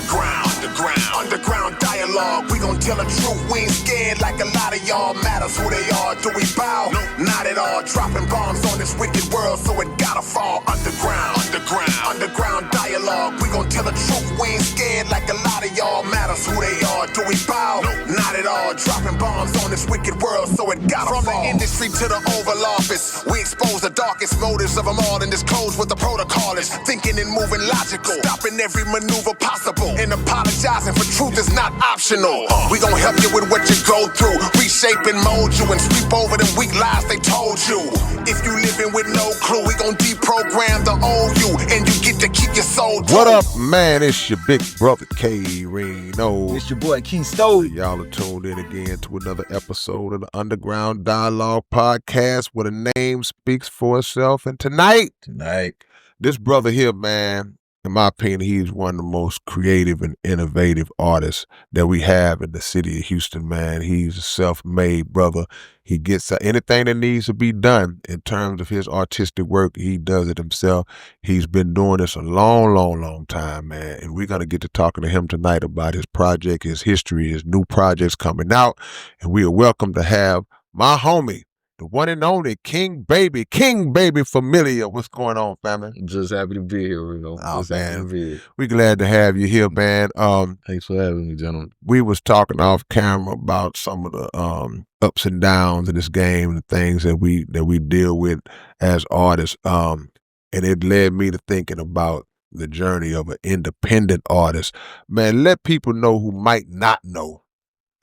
underground dialogue. We gon' tell the truth, we ain't scared like a lot of y'all. Matters who they are, do we bow? No, not at all. Dropping bombs on this wicked world, so it gotta fall. Underground dialogue. We gon' tell the truth, we ain't scared like a lot of y'all. Matters who they are, do we bow? No, not at all. Dropping bombs on this wicked world, so it gotta fall. From the industry to the Oval Office, we expose the darkest motives of them all and disclose what the protocol is. Thinking and moving logical, stopping every maneuver possible, and apologizing for truth is not optional. We gon' help you with what you go through, reshape and mold you, and sweep over them weak lies they told you. If you living with no clue, we gon' deprogram the old you, and you get to keep your soul true. What up, man? It's your big brother K Reno. It's your boy King Stove. Y'all are tuned in again to another episode of the Underground Dialogue Podcast, where the name speaks for itself. And tonight, this brother here, man, in my opinion, he's one of the most creative and innovative artists that we have in the city of Houston, man. He's a self-made brother. He gets anything that needs to be done in terms of his artistic work. He does it himself. He's been doing this a long time, man. And we're going to get to talking to him tonight about his project, his history, his new projects coming out. And we are welcome to have my homie, the one and only King Baby Familia. What's going on, family? Just happy to be here, Reno. Oh, man. We glad to have you here, man. Thanks for having me, gentlemen. We was talking off camera about some of the ups and downs of this game, the things that we deal with as artists. And it led me to thinking about the journey of an independent artist. Man, let people know who might not know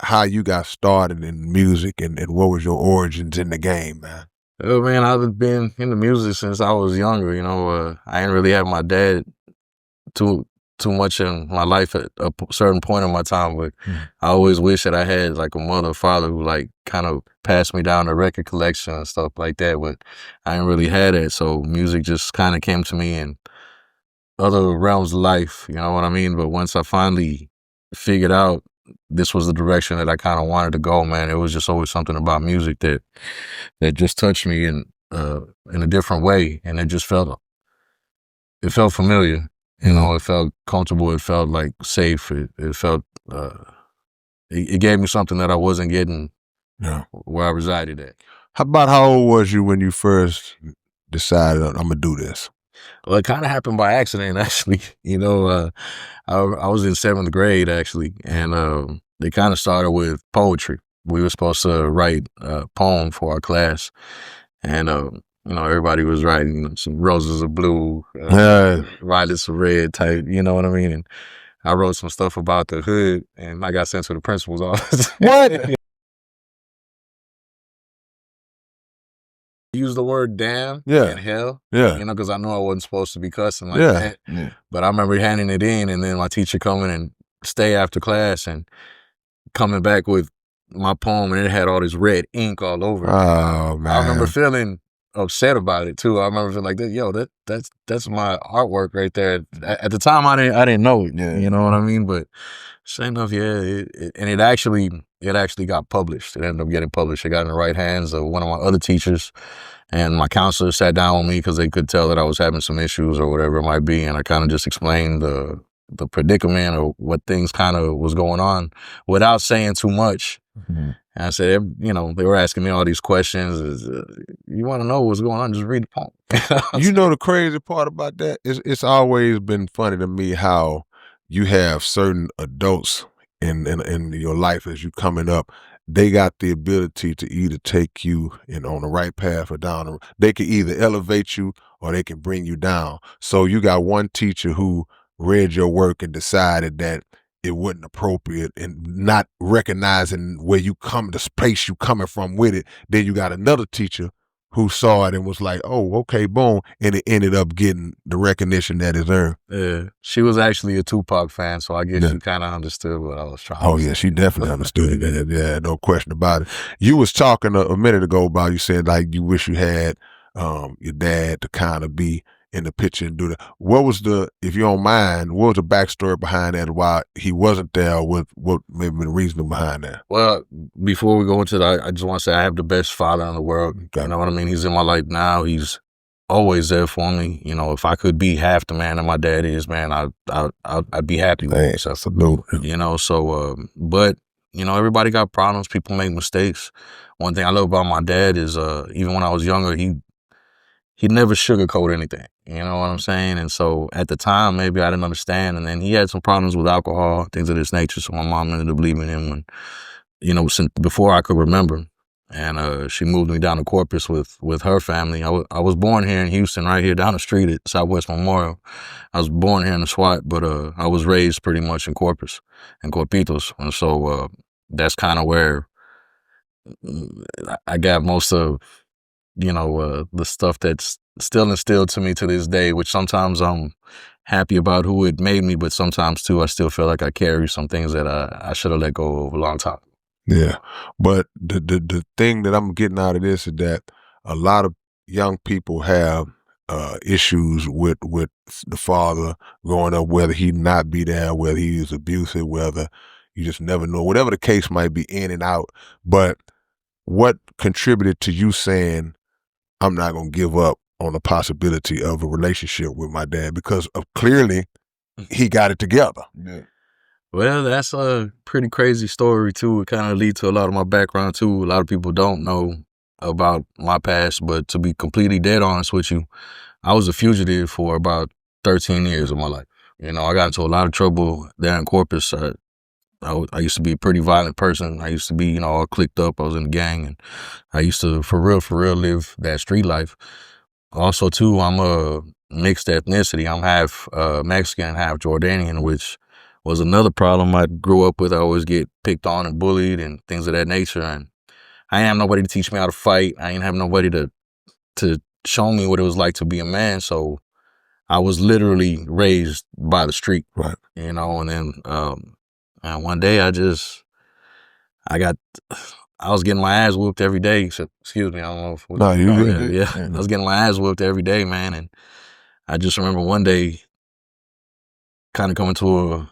how you got started in music and what was your origins in the game, man. Oh, man, I've been into music since I was younger. You know, I didn't really have my dad too much in my life at a certain point in my time, but I always wish that I had like a mother or father who like kind of passed me down the record collection and stuff like that, but I didn't really have that. So music just kind of came to me in other realms of life, you know what I mean? But once I finally figured out this was the direction that I kind of wanted to go, man, it was just always something about music that just touched me in a different way, and it felt familiar. You know, it felt comfortable. It felt like safe. It felt it gave me something that I wasn't getting where I resided at. How old was you when you first decided I'm gonna do this? Well, it kind of happened by accident, actually. You know, I was in 7th grade, actually, and they kind of started with poetry. We were supposed to write a poem for our class, and you know, everybody was writing some roses of blue, violets of red type, you know what I mean? And I wrote some stuff about the hood, and I got sent to the principal's office. What? Use the word damn and hell, you know, because I know I wasn't supposed to be cussing like that. Yeah. But I remember handing it in, and then my teacher coming and stay after class and coming back with my poem, and it had all this red ink all over it. Oh, man. I remember feeling upset about it too. I remember feeling like, that's my artwork right there. At the time, I didn't know it. You know what I mean? But sure enough, it actually got published. It ended up getting published. It got in the right hands of one of my other teachers, and my counselor sat down with me because they could tell that I was having some issues or whatever it might be, and I kind of just explained the predicament or what things kind of was going on without saying too much. Mm-hmm. And I said, you know, they were asking me all these questions. You want to know what's going on? Just read the poem. You know, the crazy part about that is it's always been funny to me how you have certain adults in your life as you coming up. They got the ability to either take you on the right path or down. They can either elevate you or they can bring you down. So you got one teacher who read your work and decided that it wasn't appropriate and not recognizing where you come, the space you coming from with it. Then you got another teacher who saw it and was like, oh, okay, boom. And it ended up getting the recognition that it earned. Yeah. She was actually a Tupac fan, so I guess she kind of understood what I was trying to say. Oh, yeah, she definitely understood it. Yeah, no question about it. You was talking a minute ago about, you said like you wish you had your dad to kind of be in the picture and do that. What was if you don't mind, what was the backstory behind that, why he wasn't there, what maybe the reasoning behind that? Well, before we go into that, I just want to say I have the best father in the world. Okay. You know what I mean? He's in my life now. He's always there for me. You know, if I could be half the man that my dad is, man, I'd be happy with myself. Absolutely. You know, so, but, you know, everybody got problems. People make mistakes. One thing I love about my dad is, even when I was younger, he never sugarcoat anything. You know what I'm saying? And so at the time, maybe I didn't understand. And then he had some problems with alcohol, things of this nature. So my mom ended up leaving him when, you know, since before I could remember. And she moved me down to Corpus with her family. I was born here in Houston, right here down the street at Southwest Memorial. I was born here in the SWAT, but I was raised pretty much in Corpus and Corpitos. And so that's kind of where I got most of, you know, the stuff that's still instilled to me to this day, which sometimes I'm happy about who it made me, but sometimes too, I still feel like I carry some things that I should have let go of a long time. Yeah. But the thing that I'm getting out of this is that a lot of young people have issues with the father growing up, whether he not be there, whether he's abusive, whether you just never know, whatever the case might be, in and out. But what contributed to you saying, I'm not going to give up on the possibility of a relationship with my dad, because clearly he got it together? Yeah. Well, that's a pretty crazy story too. It kind of leads to a lot of my background too. A lot of people don't know about my past, but to be completely dead honest with you, I was a fugitive for about 13 years of my life. You know, I got into a lot of trouble there in Corpus. I used to be a pretty violent person. I used to be, you know, all clicked up. I was in the gang, and I used to, for real, live that street life. Also, too, I'm a mixed ethnicity. I'm half Mexican, half Jordanian, which was another problem I grew up with. I always get picked on and bullied and things of that nature. And I didn't have nobody to teach me how to fight. I didn't have nobody to show me what it was like to be a man. So I was literally raised by the street, right? You know, and then and one day I was getting my ass whooped every day. So, excuse me, I don't know if... No, you good. Yeah. I was getting my ass whooped every day, man. And I just remember one day kind of coming to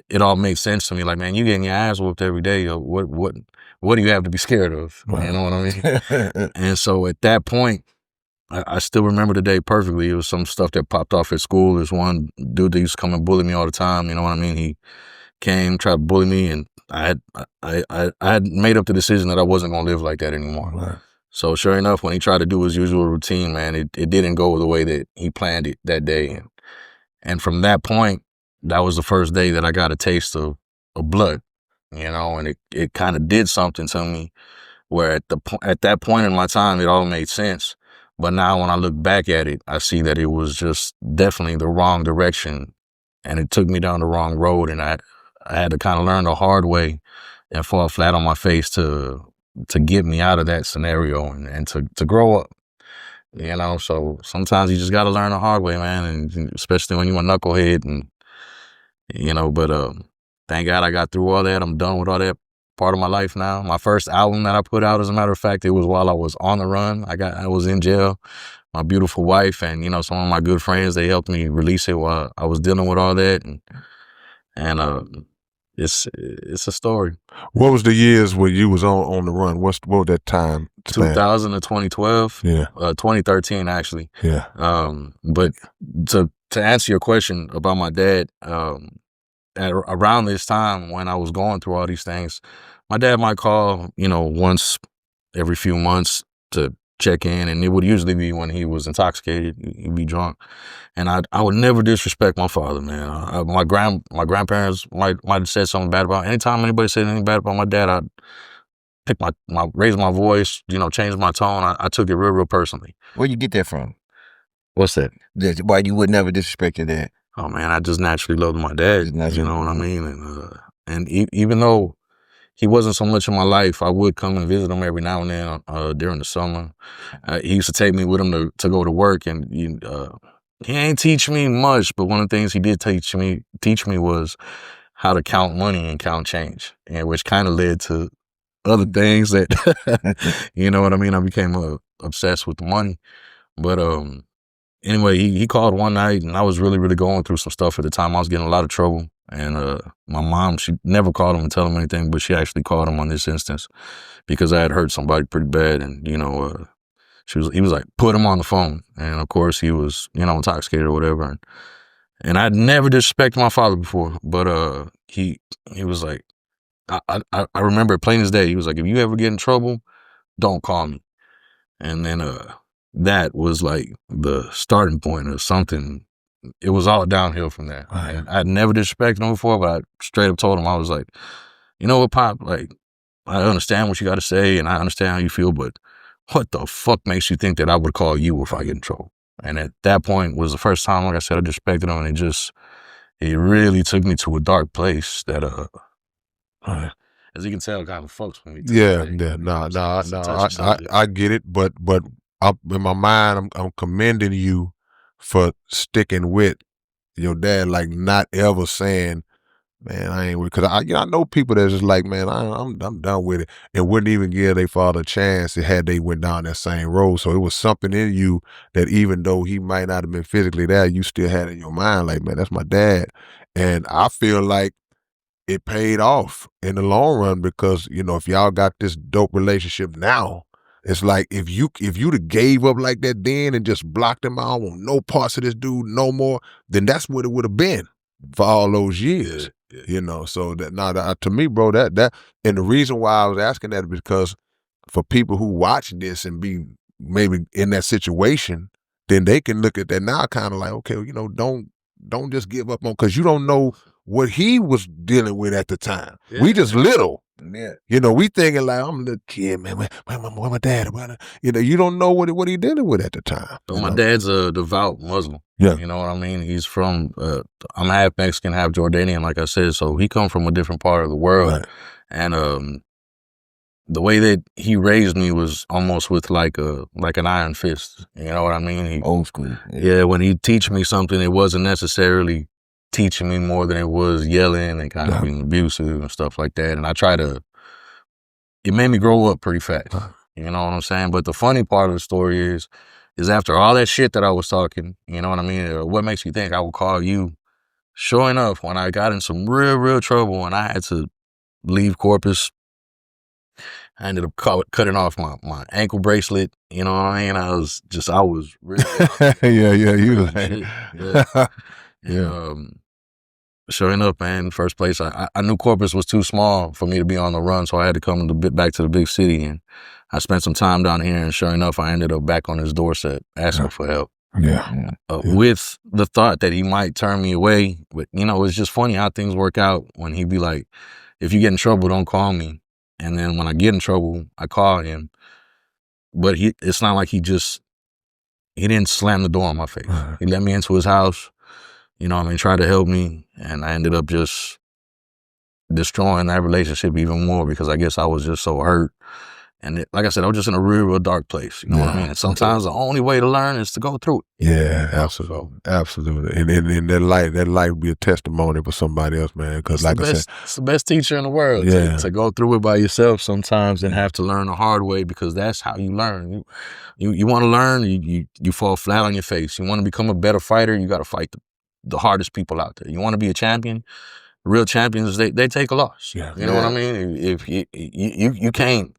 it all made sense to me. Like, man, you getting your ass whooped every day. What do you have to be scared of? Right. You know what I mean? And so at that point, I still remember the day perfectly. It was some stuff that popped off at school. There's one dude that used to come and bully me all the time. You know what I mean? He came, tried to bully me, and I had made up the decision that I wasn't going to live like that anymore. Right. So sure enough, when he tried to do his usual routine, man, it didn't go the way that he planned it that day. And from that point, that was the first day that I got a taste of blood, you know, and it kind of did something to me where at that point in my time, it all made sense. But now when I look back at it, I see that it was just definitely the wrong direction, and it took me down the wrong road. And I had to kind of learn the hard way and fall flat on my face to get me out of that scenario and to grow up, you know. So sometimes you just got to learn the hard way, man, and especially when you're a knucklehead, and you know. But thank God I got through all that. I'm done with all that part of my life now. My first album that I put out, as a matter of fact, it was while I was on the run. I was in jail. My beautiful wife and, you know, some of my good friends, they helped me release it while I was dealing with all that. And it's a story. What was the years where you was on the run? What was that time? 2000 to 2012. Yeah. 2013 actually. Yeah. But to answer your question about my dad, around this time when I was going through all these things, my dad might call, you know, once every few months to check in, and it would usually be when he was intoxicated. He'd be drunk, and I would never disrespect my father, man. My grandparents might have said something bad about him. Anytime anybody said anything bad about my dad, I'd pick raise my voice, you know, change my tone. I took it real personally. Where'd you get that from? What's that? Why you would never disrespect your dad? Oh man, I just naturally loved my dad. You know what I mean? And even though he wasn't so much in my life, I would come and visit him every now and then during the summer. He used to take me with him to go to work, and he ain't teach me much, but one of the things he did teach me was how to count money and count change, and which kind of led to other things that, you know what I mean? I became obsessed with the money. But anyway, he called one night, and I was really going through some stuff at the time. I was getting a lot of trouble. And my mom, she never called him and tell him anything, but she actually called him on this instance because I had hurt somebody pretty bad. And, you know, he was like, put him on the phone. And of course he was, intoxicated or whatever. And I'd never disrespected my father before, but he was like, I remember it plain as day. He was like, if you ever get in trouble, don't call me. And then that was like the starting point of something. It was all downhill from there. Right. I'd never disrespected him before, but I straight up told him, I was like, you know what, Pop? Like, I understand what you got to say, and I understand how you feel, but what the fuck makes you think that I would call you if I get in trouble? And at that point was the first time, like I said, I disrespected him, and it really took me to a dark place that, as you can tell, kind of fucks with me. Yeah. No, I get it, but in my mind, I'm commending you for sticking with your dad, like not ever saying, man, I ain't with, because I know people that's just like, man, I'm done with it, and wouldn't even give their father a chance had they went down that same road. So it was something in you that even though he might not have been physically there, you still had in your mind, like, man, that's my dad. And I feel like it paid off in the long run because, if y'all got this dope relationship now, it's like if you'd have gave up like that then and just blocked him out, I want no parts of this dude no more, then that's what it would have been for all those years. Yeah. So that to me, bro, that and the reason why I was asking that is because for people who watch this and be maybe in that situation, then they can look at that now kind of like, okay, don't just give up on, because you don't know what he was dealing with at the time. Yeah. We just little. Yeah. We thinking like, I'm a little kid, man. Where my dad? You don't know what he dealing with at the time. So my dad's a devout Muslim. Yeah. You know what I mean? He's from, I'm half Mexican, half Jordanian, like I said. So he come from a different part of the world. Right. And the way that he raised me was almost with like an iron fist. You know what I mean? Old school. Yeah, when he teach me something, it wasn't necessarily teaching me more than it was yelling and kind of being abusive and stuff like that. And it made me grow up pretty fast. You know what I'm saying? But the funny part of the story is after all that shit that I was talking, you know what I mean? What makes you think I would call you? Sure enough, when I got in some real, real trouble and I had to leave Corpus, I ended up cutting off my ankle bracelet. You know what I mean? I was really yeah, you was like, yeah. Sure enough, man, first place, I knew Corpus was too small for me to be on the run, so I had to come back to the big city, and I spent some time down here, and sure enough, I ended up back on his doorstep asking for help. Yeah. With the thought that he might turn me away. But, it's just funny how things work out when he'd be like, if you get in trouble, don't call me. And then when I get in trouble, I call him. But it's not like he didn't slam the door in my face. He let me into his house. Tried to help me, and I ended up just destroying that relationship even more because I guess I was just so hurt. And like I said, I was just in a real, real dark place. You know what I mean? And sometimes the only way to learn is to go through it. Yeah, absolutely. And that light would be a testimony for somebody else, man. Because like I said, it's the best teacher in the world. Yeah. To go through it by yourself sometimes and have to learn the hard way, because that's how you learn. You want to learn, you fall flat on your face. You want to become a better fighter, you got to fight the hardest people out there. You want to be a champion, real champions, they take a loss. Yeah. You know what I mean? If you can't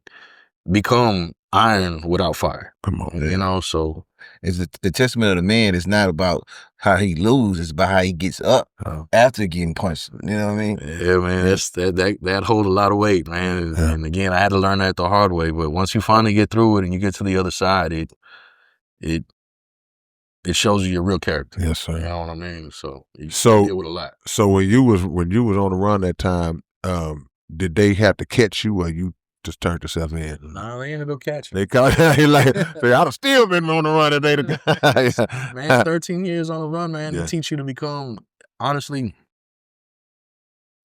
become iron without fire. Come on. So it's the testament of the man is not about how he loses, it's about how he gets up after getting punched. You know what I mean? Yeah, man, that hold a lot of weight, man. Yeah. And again, I had to learn that the hard way. But once you finally get through it and you get to the other side, it shows you your real character. Yes, sir. You know what I mean? So you deal with a lot. So when you was on the run that time, did they have to catch you, or you just turned yourself in? No, they ended up catching. They caught you like, I'd have still been on the run today. Man, 13 years on the run, man, Yeah. to teach you to become, honestly,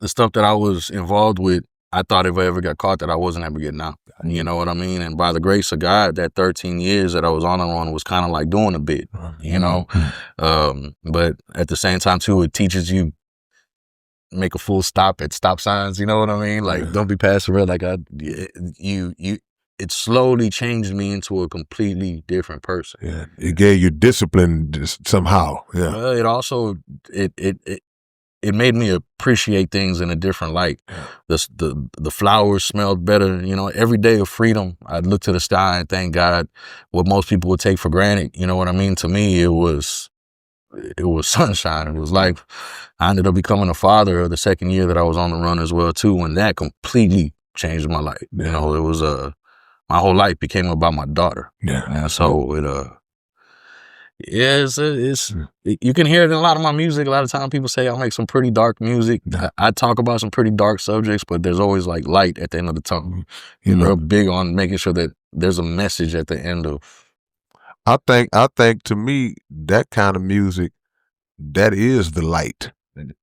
the stuff that I was involved with, I thought if I ever got caught that I wasn't ever getting out. You know what I mean? And by the grace of God, that 13 years that I was on the run was kind of like doing a bit, you know? But at the same time, too, it teaches you make a full stop at stop signs, you know what I mean? Like, don't be passing red. Like, it slowly changed me into a completely different person. Yeah, it gave you discipline somehow. Yeah. Well, it also, it made me appreciate things in a different light. The flowers smelled better. You know, every day of freedom, I'd look to the sky and thank God. What most people would take for granted, you know what I mean? To me, it was sunshine. It was life. I ended up becoming a father the second year that I was on the run as well too, and that completely changed my life. You know, it was my whole life became about my daughter. And so it's you can hear it in a lot of my music. A lot of times people say I make some pretty dark music. I talk about some pretty dark subjects, but there's always like light at the end of the tunnel. You know, real big on making sure that there's a message at the end of. I think to me, that kind of music, that is the light.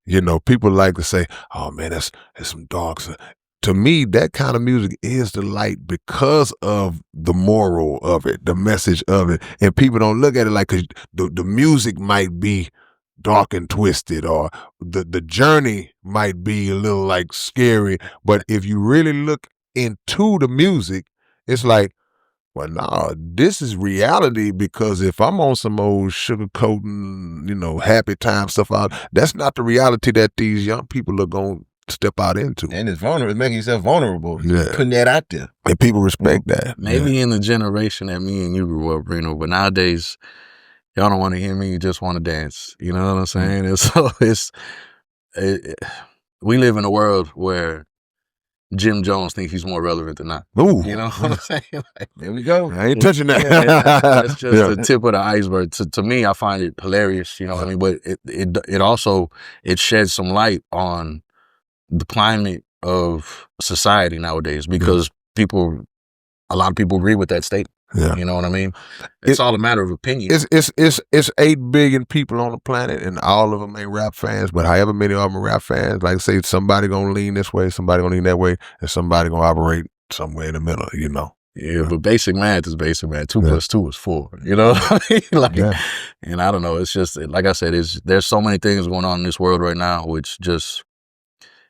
You know, people like to say, oh man, that's some dark stuff. To me, that kind of music is the light because of the moral of it, the message of it. And people don't look at it like, 'cause the music might be dark and twisted, or the journey might be a little like scary. But if you really look into the music, it's like, well, no, this is reality, because if I'm on some old sugarcoating, you know, happy time stuff out, that's not the reality that these young people are going to step out into. And it's vulnerable. It's making yourself vulnerable. Putting that out there. And people respect that. Maybe in the generation that me and you grew up, Reno, but nowadays, y'all don't want to hear me, you just want to dance. You know what I'm saying? And so we live in a world where Jim Jones thinks he's more relevant than I. Ooh. You know what I'm saying? Like, there we go. I ain't touching that. That's just the tip of the iceberg. To me, I find it hilarious, you know what I mean? But it also, it sheds some light on the climate of society nowadays, because a lot of people agree with that statement. Yeah. You know what I mean? It's all a matter of opinion. It's 8 billion people on the planet, and all of them ain't rap fans, but however many of them are rap fans, like I say, somebody gonna lean this way, somebody gonna lean that way, and somebody gonna operate somewhere in the middle, you know? Yeah, but basic math is basic math. 2 plus 2 is 4. You know what I mean? Like, and I don't know, it's just, like I said, there's so many things going on in this world right now, which just,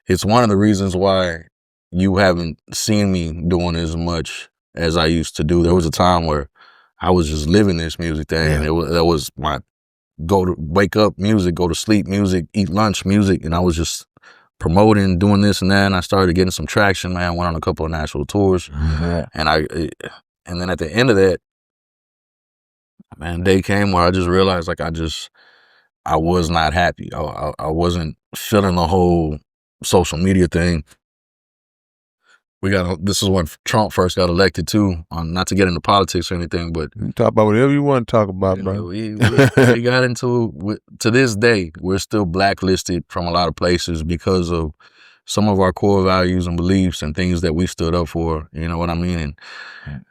it's one of the reasons why you haven't seen me doing as much as I used to do. There was a time where I was just living this music thing. And that was my wake up music, go to sleep music, eat lunch music. And I was just promoting, doing this and that. And I started getting some traction, man. Went on a couple of national tours. And then at the end of that, man, day came where I just realized, like, I was not happy. I wasn't feeling the whole social media thing. This is when Trump first got elected too. Not to get into politics or anything, but you talk about whatever you want to talk about, bro. We got into, to this day, we're still blacklisted from a lot of places because of some of our core values and beliefs and things that we stood up for. You know what I mean? And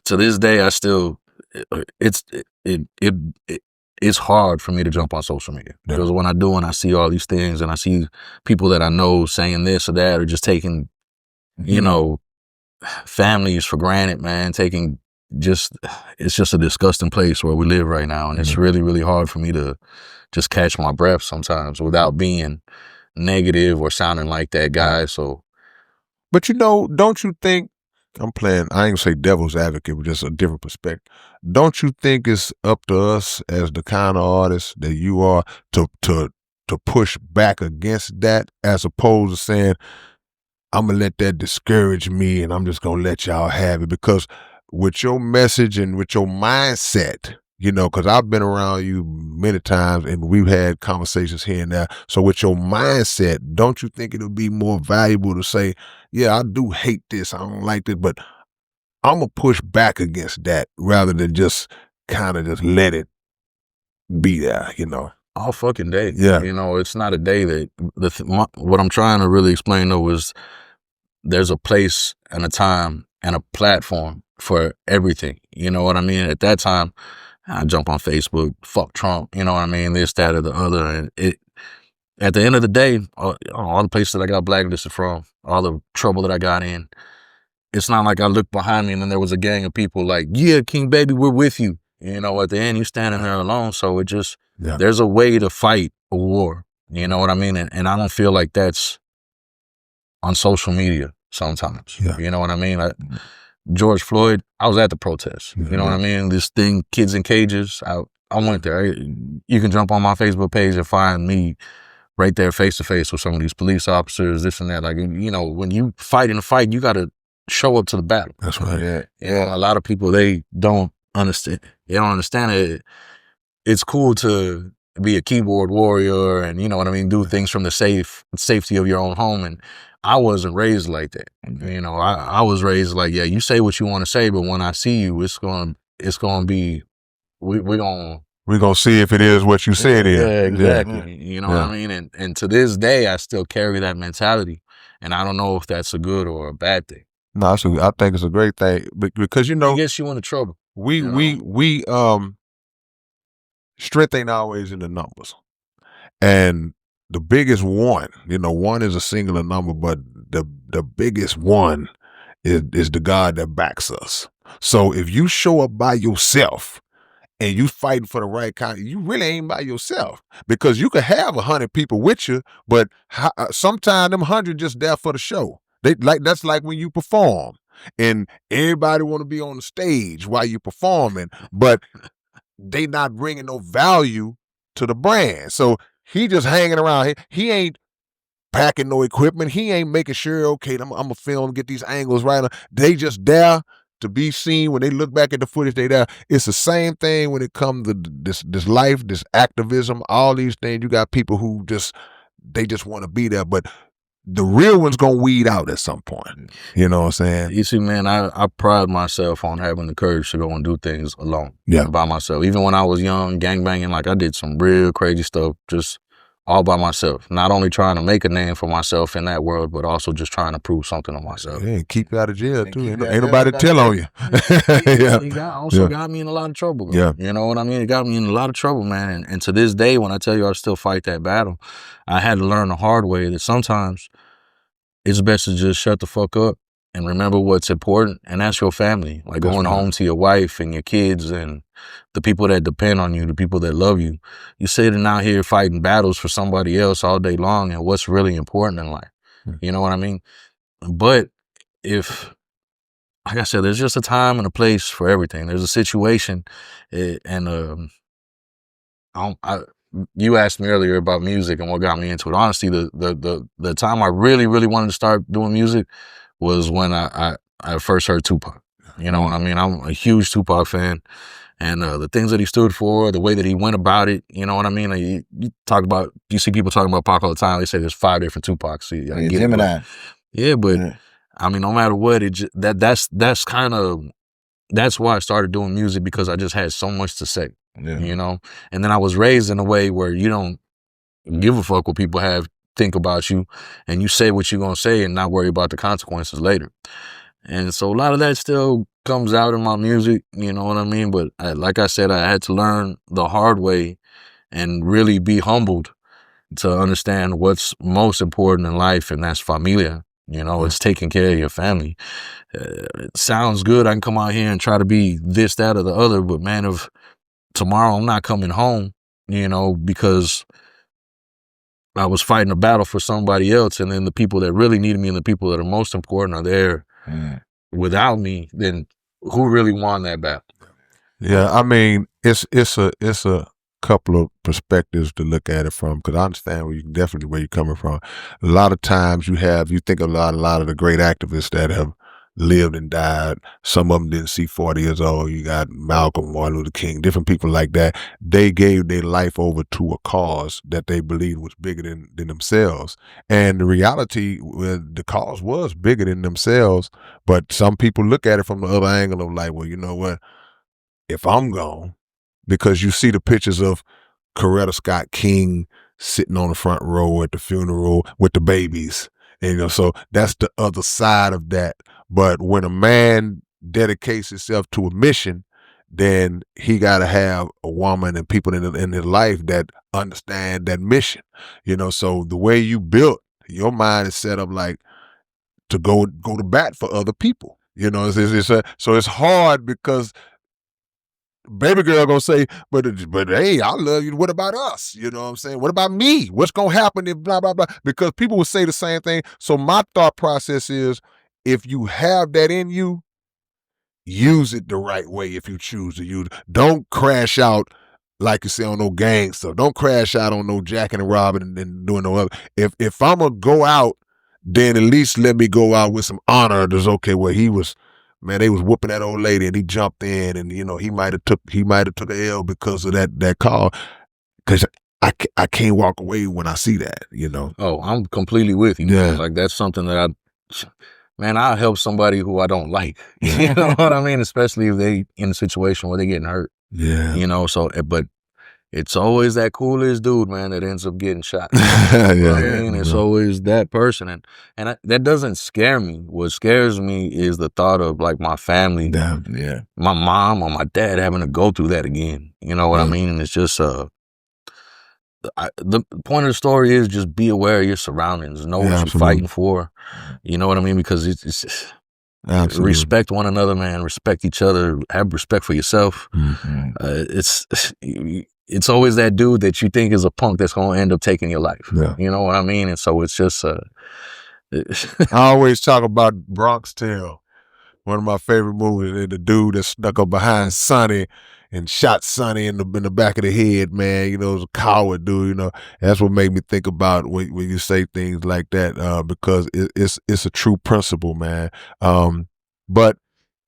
to this day, I still, it's hard for me to jump on social media, because when I do, and I see all these things, and I see people that I know saying this or that, or just taking, you know, families for granted, man, it's just a disgusting place where we live right now. And it's really, really hard for me to just catch my breath sometimes without being negative or sounding like that guy. So, but you know, don't you think, I ain't gonna say devil's advocate, but just a different perspective. Don't you think it's up to us as the kind of artists that you are to push back against that, as opposed to saying, I'm going to let that discourage me and I'm just going to let y'all have it? Because with your message and with your mindset, you know, because I've been around you many times and we've had conversations here and there. So with your mindset, don't you think it'll be more valuable to say, yeah, I do hate this, I don't like this, but I'm going to push back against that, rather than just kind of just let it be there, you know? All fucking day. Yeah. You know, it's not a day that, what I'm trying to really explain though is there's a place and a time and a platform for everything. You know what I mean? At that time, I jump on Facebook, fuck Trump, you know what I mean? This, that, or the other. And at the end of the day, all the places that I got blacklisted from, all the trouble that I got in, it's not like I looked behind me and then there was a gang of people like, yeah, King Baby, we're with you. You know, at the end, you're standing there alone. So it just, there's a way to fight a war. You know what I mean? And I don't feel like that's on social media sometimes. You know what I mean? George Floyd, I was at the protest. You know what I mean? This thing, Kids in Cages, I went there. You can jump on my Facebook page and find me right there face to face with some of these police officers, this and that. Like, you know, when you fight in a fight, you got to show up to the battle. That's right. Yeah. You know, a lot of people, they don't understand. They don't understand it. It's cool to be a keyboard warrior and, you know what I mean, do things from the safety of your own home. And I wasn't raised like that. You know, I was raised like, yeah, you say what you want to say, but when I see you, it's going to be, we're going to see if it is what you said it is. Yeah, exactly. You know what I mean? And to this day, I still carry that mentality. And I don't know if that's a good or a bad thing. No, I think it's a great thing because, you know, it gets you into trouble. We strength ain't always in the numbers. And the biggest one, you know, one is a singular number, but the biggest one is the God that backs us. So if you show up by yourself and you fighting for the right kind, you really ain't by yourself, because you could have 100 people with you, but sometimes them 100 just there for the show. That's like when you perform and everybody want to be on the stage while you performing, but they not bringing no value to the brand. So he just hanging around. He ain't packing no equipment. He ain't making sure, okay, I'm gonna film, get these angles right. They just there to be seen. When they look back at the footage, they there. It's the same thing when it comes to this life, this activism, all these things. You got people who they just want to be there, but the real one's gonna weed out at some point. You know what I'm saying? You see, man, I pride myself on having the courage to go and do things alone. Yeah. By myself. Even when I was young, gangbanging, like I did some real crazy stuff just all by myself. Not only trying to make a name for myself in that world, but also just trying to prove something to myself. Yeah, keep you out of jail too. Ain't nobody tell on you. Yeah. It got me in a lot of trouble. Yeah. You know what I mean? It got me in a lot of trouble, man. And to this day, when I tell you I still fight that battle, I had to learn the hard way that sometimes it's best to just shut the fuck up and remember what's important, and that's your family. Like going home to your wife and your kids and the people that depend on you, the people that love you. You're sitting out here fighting battles for somebody else all day long, and what's really important in life. You know what I mean? But if, like I said, there's just a time and a place for everything. There's a situation, and you asked me earlier about music and what got me into it. Honestly, the time I really, really wanted to start doing music was when I first heard Tupac. You know what I mean? I'm a huge Tupac fan. And the things that he stood for, the way that he went about it, you know what I mean? Like, you see people talking about Pac all the time. They say there's 5 different Tupacs. So Gemini. But I mean, no matter what, that's why I started doing music, because I just had so much to say. Yeah. You know, and then I was raised in a way where you don't give a fuck what people think about you, and you say what you're gonna say and not worry about the consequences later. And so a lot of that still comes out in my music, you know what I mean? But like I said, I had to learn the hard way and really be humbled to understand what's most important in life, and that's familia. You know, it's taking care of your family. It sounds good. I can come out here and try to be this, that, or the other, but man, if tomorrow I'm not coming home, you know, because I was fighting a battle for somebody else, and then the people that really needed me and the people that are most important are there without me, then who really won that battle? Yeah, I mean, it's a couple of perspectives to look at it from, because I understand where you're coming from. A lot of times you think a lot of the great activists that have lived and died. Some of them didn't see 40 years old. You got Malcolm, Martin Luther King, different people like that. They gave their life over to a cause that they believed was bigger than themselves. And the reality, the cause was bigger than themselves, but some people look at it from the other angle of like, well, you know what? If I'm gone, because you see the pictures of Coretta Scott King sitting on the front row at the funeral with the babies. And, you know, so that's the other side of that. But when a man dedicates himself to a mission, then he got to have a woman and people in his life that understand that mission. You know, so the way you built, your mind is set up like to go to bat for other people. You know, so it's hard because baby girl gonna say, but hey, I love you. What about us? You know what I'm saying? What about me? What's gonna happen if blah, blah, blah? Because people will say the same thing. So my thought process is, if you have that in you, use it the right way if you choose to use it. Don't crash out like you say, on no gang stuff. Don't crash out on no jacking and robbing and doing no other. If I'm gonna go out, then at least let me go out with some honor. That's okay. Where he was, man, they was whooping that old lady and he jumped in, and he might have took a L because of that call. Because I can't walk away when I see that. Oh, I'm completely with you. Yeah. Like that's something that I'll help somebody who I don't like. You know what I mean? Especially if they in a situation where they're getting hurt. Yeah. So, but it's always that coolest dude, man, that ends up getting shot. Yeah. You know what I mean? It's always that person. And that doesn't scare me. What scares me is the thought of like my family, Yeah. my mom or my dad having to go through that again. You know what I mean? And it's just, the point of the story is just be aware of your surroundings. Know what you're fighting for. You know what I mean? Because it's respect one another, man. Respect each other. Have respect for yourself. It's always that dude that you think is a punk that's going to end up taking your life. Yeah. You know what I mean? And so it's just... I always talk about Bronx Tale, one of my favorite movies. And the dude that snuck up behind Sonny and shot Sonny in the back of the head, man. It was a coward dude. That's what made me think about when you say things like that, because it's a true principle, man. But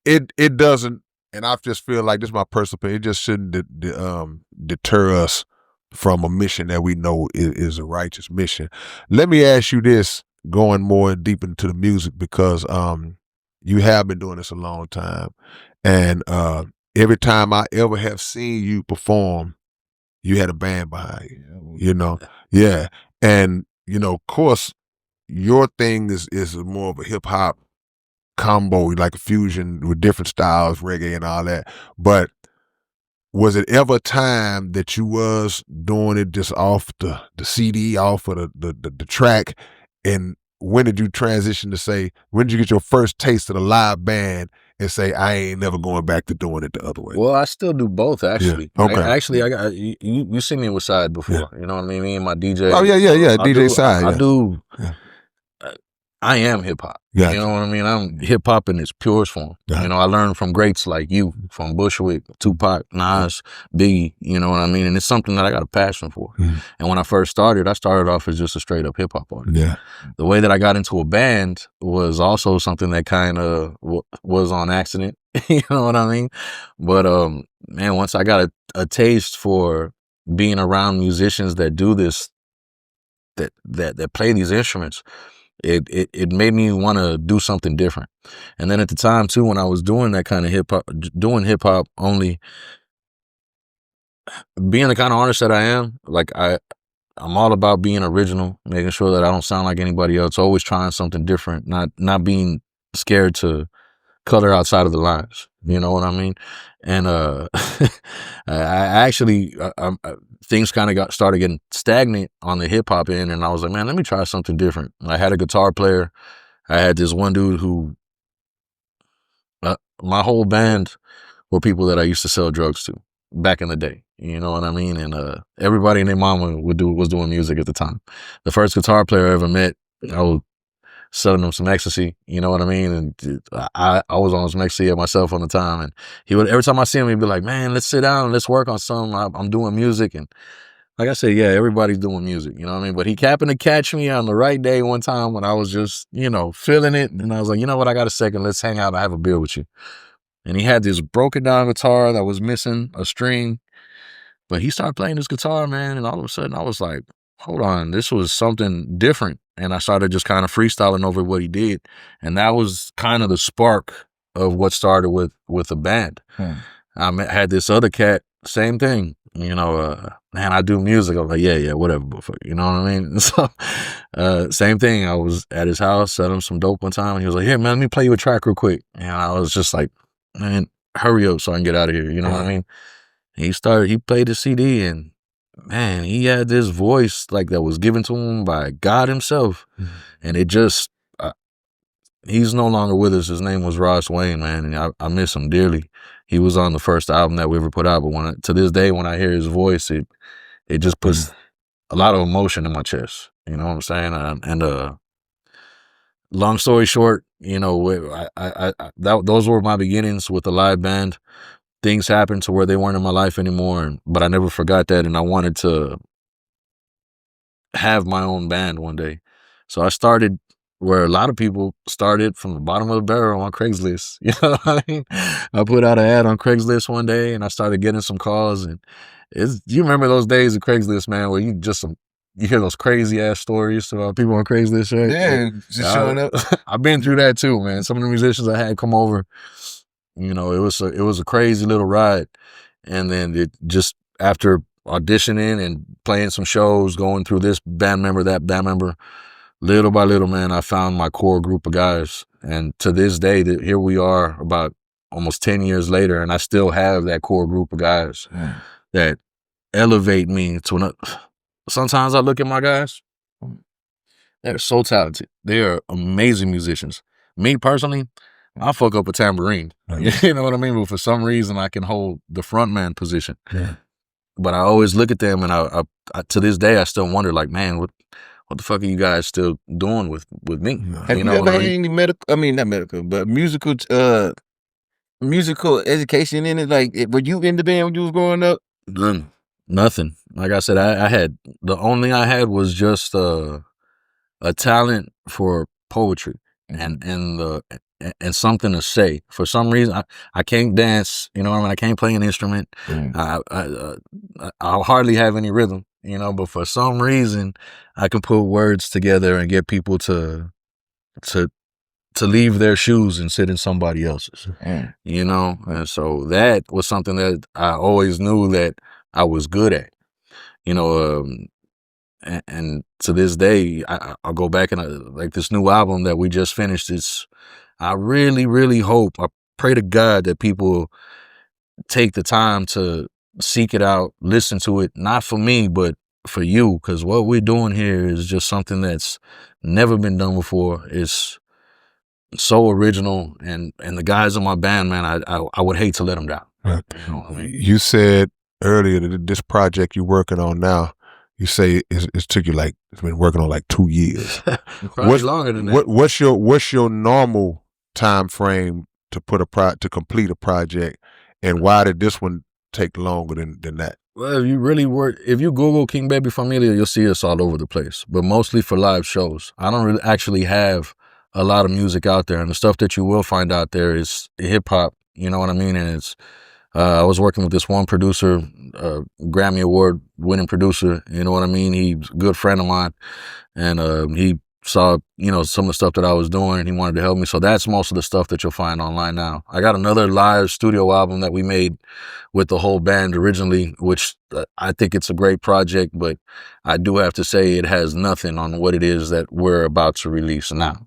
it doesn't. And I just feel like, this is my personal opinion, it just shouldn't deter us from a mission that we know is a righteous mission. Let me ask you this, going more deep into the music, because you have been doing this a long time. And every time I ever have seen you perform, you had a band behind you, Yeah. And, of course, your thing is more of a hip hop combo, like a fusion with different styles, reggae and all that. But was it ever a time that you was doing it just off the CD, off of the track? And when did you transition to say, when did you get your first taste of the live band and say, I ain't never going back to doing it the other way? Well, I still do both, actually. Yeah. Okay. I got you seen me with Side before. You know what I mean? Me and my DJ. Oh yeah. DJ Side. I do. I am hip hop. Gotcha. You know what I mean? I'm hip hop in its purest form. Gotcha. I learned from greats like you, from Bushwick, Tupac, Nas, Biggie. You know what I mean? And it's something that I got a passion for. And when I first started, I started off as just a straight up hip hop artist. Yeah. The way that I got into a band was also something that kind of was on accident. You know what I mean? But man, once I got a taste for being around musicians that do this, that play these instruments, it made me want to do something different. And then at the time too, when I was doing that kind of doing hip hop only, being the kind of artist that I am, like I'm all about being original, making sure that I don't sound like anybody else, always trying something different, not being scared to color outside of the lines. You know what I mean? And things kind of started getting stagnant on the hip hop end, and I was like, man, let me try something different. I had a guitar player. I had this one dude who, my whole band were people that I used to sell drugs to back in the day. You know what I mean? And everybody and their mama was doing music at the time. The first guitar player I ever met, I was selling him some ecstasy, you know what I mean? And I was on some ecstasy myself on the time, and every time I see him, he'd be like, man, let's sit down and let's work on something. I'm doing music. And like I said, yeah, everybody's doing music, you know what I mean? But he happened to catch me on the right day one time when I was just, feeling it. And I was like, you know what, I got a second, let's hang out and have a beer with you. And he had this broken down guitar that was missing a string, but he started playing this guitar, man, and all of a sudden I was like, hold on, this was something different. And I started just kind of freestyling over what he did. And that was kind of the spark of what started with the band. I had this other cat, same thing, man, I do music. I was like, yeah, whatever, you know what I mean? So, same thing. I was at his house, selling him some dope one time, and he was like, here, man, let me play you a track real quick. And I was just like, man, hurry up so I can get out of here, you know what I mean? And he played the CD, and man, he had this voice like that was given to him by God himself. And it just, he's no longer with us. His name was Ross Wayne, man, and I miss him dearly. He was on the first album that we ever put out, but to this day, when I hear his voice, it just puts a lot of emotion in my chest. You know what I'm saying? And long story short, those were my beginnings with the live band. things happened to where they weren't in my life anymore, but I never forgot that, and I wanted to have my own band one day. So I started where a lot of people started, from the bottom of the barrel on Craigslist. You know what I mean? I put out an ad on Craigslist one day, and I started getting some calls. And you remember those days of Craigslist, man, where you hear those crazy ass stories about people on Craigslist, right? Yeah, just showing up. I've been through that too, man. Some of the musicians I had come over, you know, it was a crazy little ride. And then it just, after auditioning and playing some shows, going through this band member, that band member, little by little, man, I found my core group of guys. And to this day, here we are about almost 10 years later, and I still have that core group of guys that elevate me to another. Sometimes I look at my guys, they're so talented. They are amazing musicians. Me personally, I fuck up a tambourine. You know what I mean? But for some reason, I can hold the frontman position. Yeah. But I always look at them, and I to this day, I still wonder, like, man, what the fuck are you guys still doing with me? Have you ever had any not medical, but musical education in it? Like, were you in the band when you was growing up? Nothing. Like I said, the only thing I had was just a talent for poetry and something to say. For some reason, I can't dance. You know what I mean? I can't play an instrument. I'll hardly have any rhythm. You know, but for some reason, I can put words together and get people to leave their shoes and sit in somebody else's. You know, and so that was something that I always knew that I was good at. You know, and to this day, I'll go back and like this new album that we just finished. I really, really hope, I pray to God that people take the time to seek it out, listen to it, not for me, but for you, because what we're doing here is just something that's never been done before. It's so original, and the guys in my band, man, I would hate to let them down. Right. You know what I mean? You said earlier that this project you're working on now, you say it's took you it's been working on like 2 years. Probably longer than that. What's your normal time frame to to complete a project, and why did this one take longer than that? Well, if you Google King Baby Familia, you'll see us all over the place, but mostly for live shows. I don't really actually have a lot of music out there, and the stuff that you will find out there is hip hop. You know what I mean? And it's I was working with this one producer, Grammy Award winning producer. You know what I mean? He's a good friend of mine, and he saw, you know, some of the stuff that I was doing, and he wanted to help me. So that's most of the stuff that you'll find online now. I got another live studio album that we made with the whole band originally, which I think it's a great project, but I do have to say it has nothing on what it is that we're about to release now.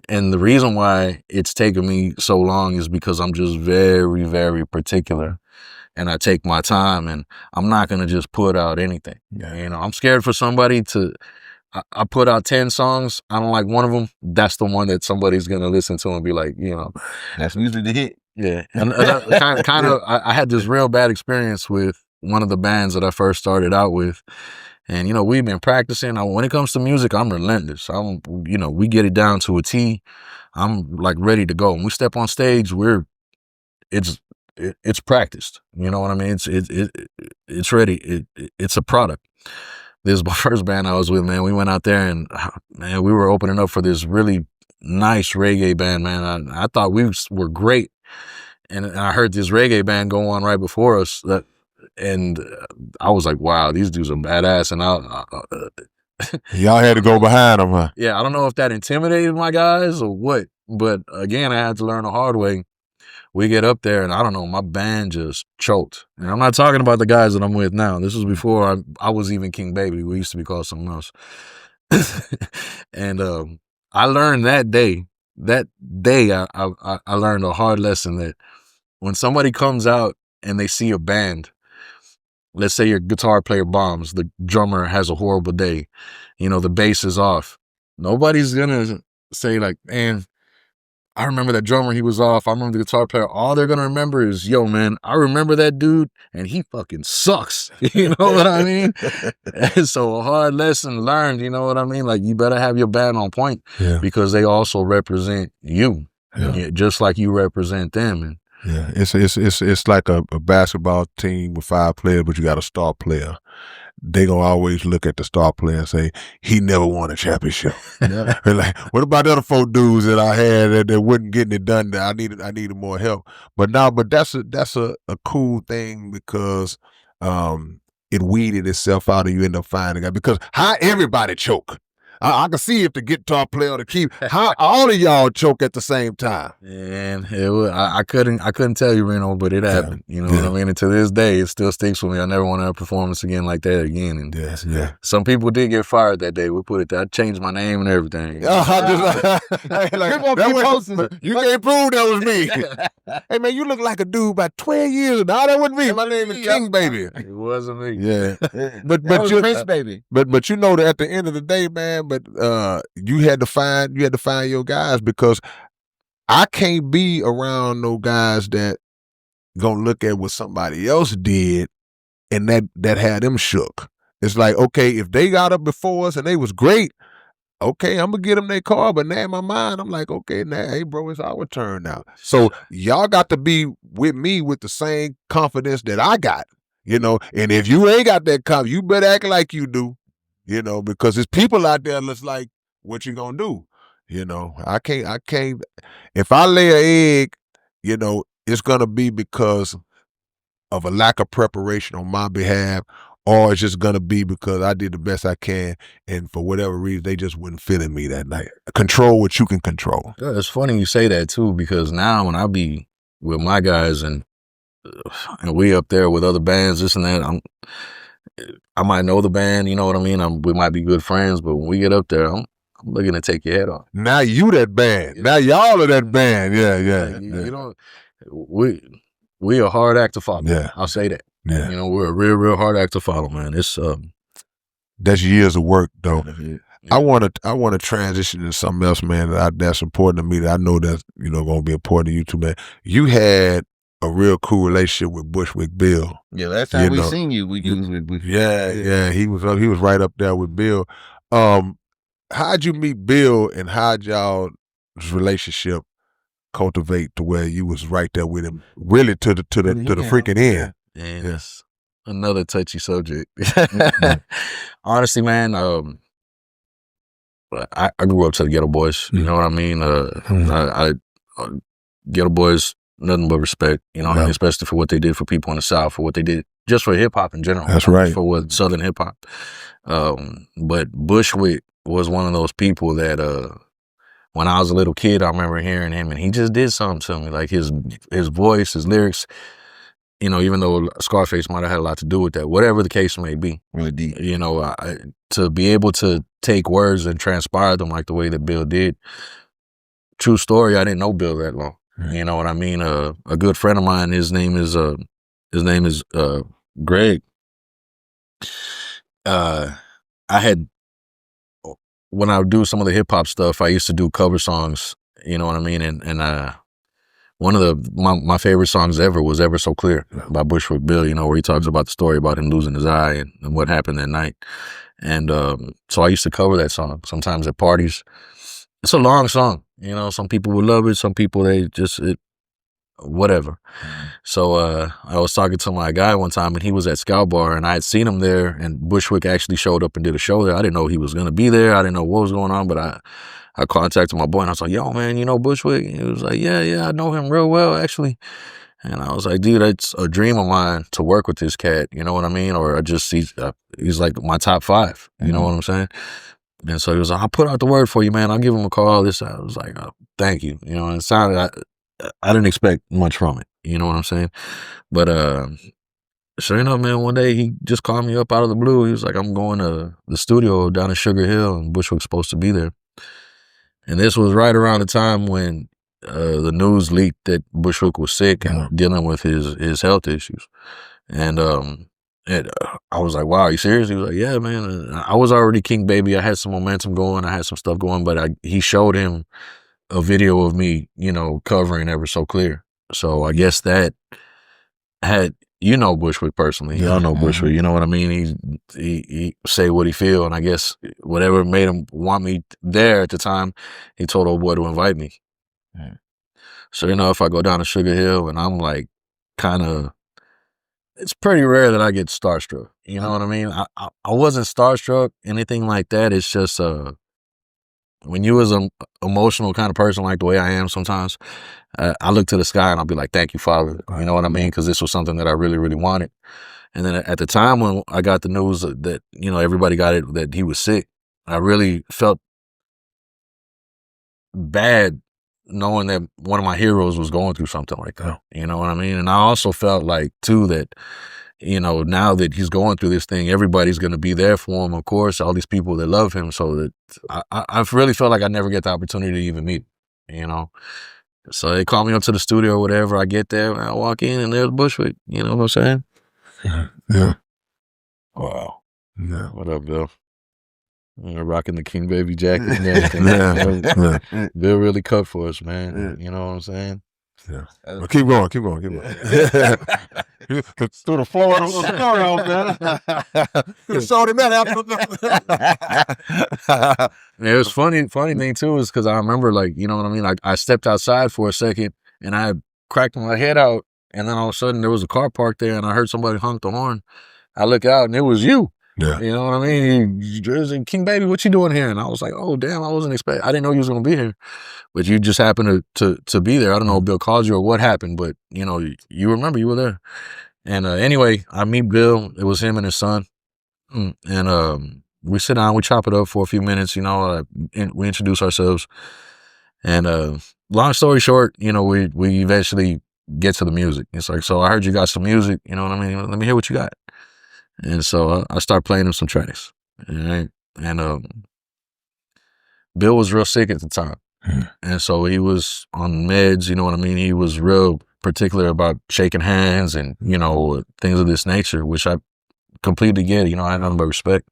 And the reason why it's taken me so long is because I'm just very, very particular, and I take my time, and I'm not going to just put out anything. Yeah. You know, I'm scared for somebody I put out 10 songs. I don't like one of them. That's the one that somebody's going to listen to and be like, you know. That's usually the hit. Yeah. And I had this real bad experience with one of the bands that I first started out with. And, you know, we've been practicing. When it comes to music, I'm relentless. We get it down to a T. I'm like ready to go. When we step on stage, it's practiced. You know what I mean? It's ready. It's a product. This is my first band I was with, man. We went out there, and man, we were opening up for this really nice reggae band, man. I thought we were great, and I heard this reggae band go on right before us, and I was like, wow, these dudes are badass. And y'all had to go behind them, huh? Yeah, I don't know if that intimidated my guys or what, but again, I had to learn the hard way. We get up there, and I don't know, my band just choked. And I'm not talking about the guys that I'm with now. This was before I was even King Baby. We used to be called something else. And I learned that day, I learned a hard lesson that when somebody comes out and they see a band, let's say your guitar player bombs, the drummer has a horrible day, you know, the bass is off. Nobody's going to say like, man, I remember that drummer, he was off. I remember the guitar player. All they're going to remember is, yo, man, I remember that dude, and he fucking sucks. You know what I mean? And so a hard lesson learned, you know what I mean? Like, you better have your band on point, because they also represent you, just like you represent them. And Yeah, it's like a basketball team with 5 players, but you got a star player. They gonna always look at the star player and say he never won a championship. Yeah. Like, what about the other 4 dudes that I had that wasn't getting it done? That I needed more help. But that's a cool thing because it weeded itself out, and you end up finding out because how everybody choke. I can see if the guitar player or the key, how all of y'all choke at the same time. And it was, I couldn't tell you, Reno, but it happened. You know what I mean? And to this day, it still sticks with me. I never want to have a performance again like that again. And some people did get fired that day. We put it there. I changed my name and everything. You can't prove that was me. Hey man, you look like a dude about 12 years ago. No, that wasn't me. My name is King Baby. It wasn't me. Yeah. But you Prince Baby. But you know that at the end of the day, man, but you had to find your guys because I can't be around no guys that gonna look at what somebody else did and that had them shook. It's like, okay, if they got up before us and they was great, okay, I'm gonna get them their car, but now in my mind, I'm like, okay, now, hey, bro, it's our turn now. So y'all got to be with me with the same confidence that I got, you know. And if you ain't got that confidence, you better act like you do, you know, because there's people out there that's like, what you gonna do? You know, I can't. If I lay an egg, you know, it's gonna be because of a lack of preparation on my behalf, or it's just gonna be because I did the best I can, and for whatever reason, they just wasn't feeling me that night. Control what you can control. Yeah, it's funny you say that too, because now when I be with my guys and we up there with other bands, this and that, I might know the band, you know what I mean? We might be good friends, but when we get up there, I'm looking to take your head off. Now you that band. Yeah. Now y'all are that band. Yeah. You know, we a hard act to follow. Yeah. I'll say that. Yeah. You know, we're a real hard act to follow, man. It's that's years of work, though. Yeah. I want to transition to something else, man. That's important to me. That I know that's going to be important to you too, man. You had a real cool relationship with Bushwick Bill. Yeah, last time we seen you, we was with yeah. He was right up there with Bill. How'd you meet Bill, and how'd y'all's relationship cultivate to where you was right there with him, really to the freaking end? And it's another touchy subject. Honestly, man, I grew up to the Ghetto Boys. You know what I mean? I Ghetto Boys, nothing but respect. You know, and especially for what they did for people in the South, for what they did just for hip hop in general. That's right. For what Southern hip hop. But Bushwick was one of those people that when I was a little kid, I remember hearing him, and he just did something to me. Like his voice, his lyrics. You know, even though Scarface might have had a lot to do with that, whatever the case may be, really deep. You know, to be able to take words and transpire them like the way that Bill did. True story, I didn't know Bill that long. Right. You know what I mean? A good friend of mine, his name is Greg. When I would do some of the hip hop stuff, I used to do cover songs. You know what I mean? And one of my favorite songs ever was "Ever So Clear" by Bushwick Bill, you know, where he talks about the story about him losing his eye and what happened that night. And so I used to cover that song sometimes at parties. It's a long song, you know. Some people would love it. Some people, whatever. So I was talking to my guy one time, and he was at Scout Bar, and I had seen him there, and Bushwick actually showed up and did a show there. I didn't know he was going to be there. I didn't know what was going on, but I contacted my boy, and I was like, yo, man, you know Bushwick? And he was like, yeah, I know him real well, actually. And I was like, dude, it's a dream of mine to work with this cat, you know what I mean? Or he's like my top 5, you know what I'm saying? And so he was like, I'll put out the word for you, man. I'll give him a call. I was like, oh, thank you. You know, and it sounded, I didn't expect much from it, you know what I'm saying? But sure enough, man, one day he just called me up out of the blue. He was like, I'm going to the studio down in Sugar Hill, and Bushwick's supposed to be there. And this was right around the time when the news leaked that Bushwick was sick and dealing with his health issues. And I was like, wow, are you serious? He was like, yeah, man. And I was already King Baby. I had some momentum going. I had some stuff going, but he showed him a video of me, you know, covering Ever So Clear. So I guess that had, you know, Bushwick personally. Y'all know Bushwick. You know what I mean? He say what he feel, and I guess whatever made him want me there at the time, he told old boy to invite me. So, if I go down to Sugar Hill and I'm like kind of, it's pretty rare that I get starstruck. You know what I mean? I wasn't starstruck, anything like that. It's just, when you was an emotional kind of person like the way I am sometimes, I look to the sky and I'll be like, thank you, Father. You know what I mean? Because this was something that I really, really wanted. And then at the time when I got the news that, everybody got it, that he was sick, I really felt bad knowing that one of my heroes was going through something like that. You know what I mean? And I also felt like, too, that, now that he's going through this thing, everybody's going to be there for him, of course, all these people that love him. So that I really felt like I never get the opportunity to even meet, So they call me up to the studio or whatever. I get there, and I walk in, and there's Bushwick. You know what I'm saying? Yeah. Wow. Yeah. What up, Bill? You're rocking the King Baby jacket and everything. Yeah. Bill really cut for us, man. You know what I'm saying? Yeah. Well, keep going. Through the floor of the studio, man. You saw him out. Yeah, it was funny thing too is because I remember, like, you know what I mean? I stepped outside for a second and I cracked my head out, and then all of a sudden there was a car parked there and I heard somebody honk the horn. I look out and it was you. Yeah. You know what I mean? You King Baby, what you doing here? And I was like, oh, damn, I wasn't expecting, I didn't know you was going to be here. But you just happened to be there. I don't know if Bill called you or what happened, but, you remember you were there. And anyway, I meet Bill. It was him and his son. And we sit down, we chop it up for a few minutes, we introduce ourselves. And long story short, we eventually get to the music. It's like, so I heard you got some music, you know what I mean? Let me hear what you got. And so I start playing him some tracks. Right? And Bill was real sick at the time. And so he was on meds, you know what I mean? He was real particular about shaking hands and, things of this nature, which I completely get. I had nothing but respect.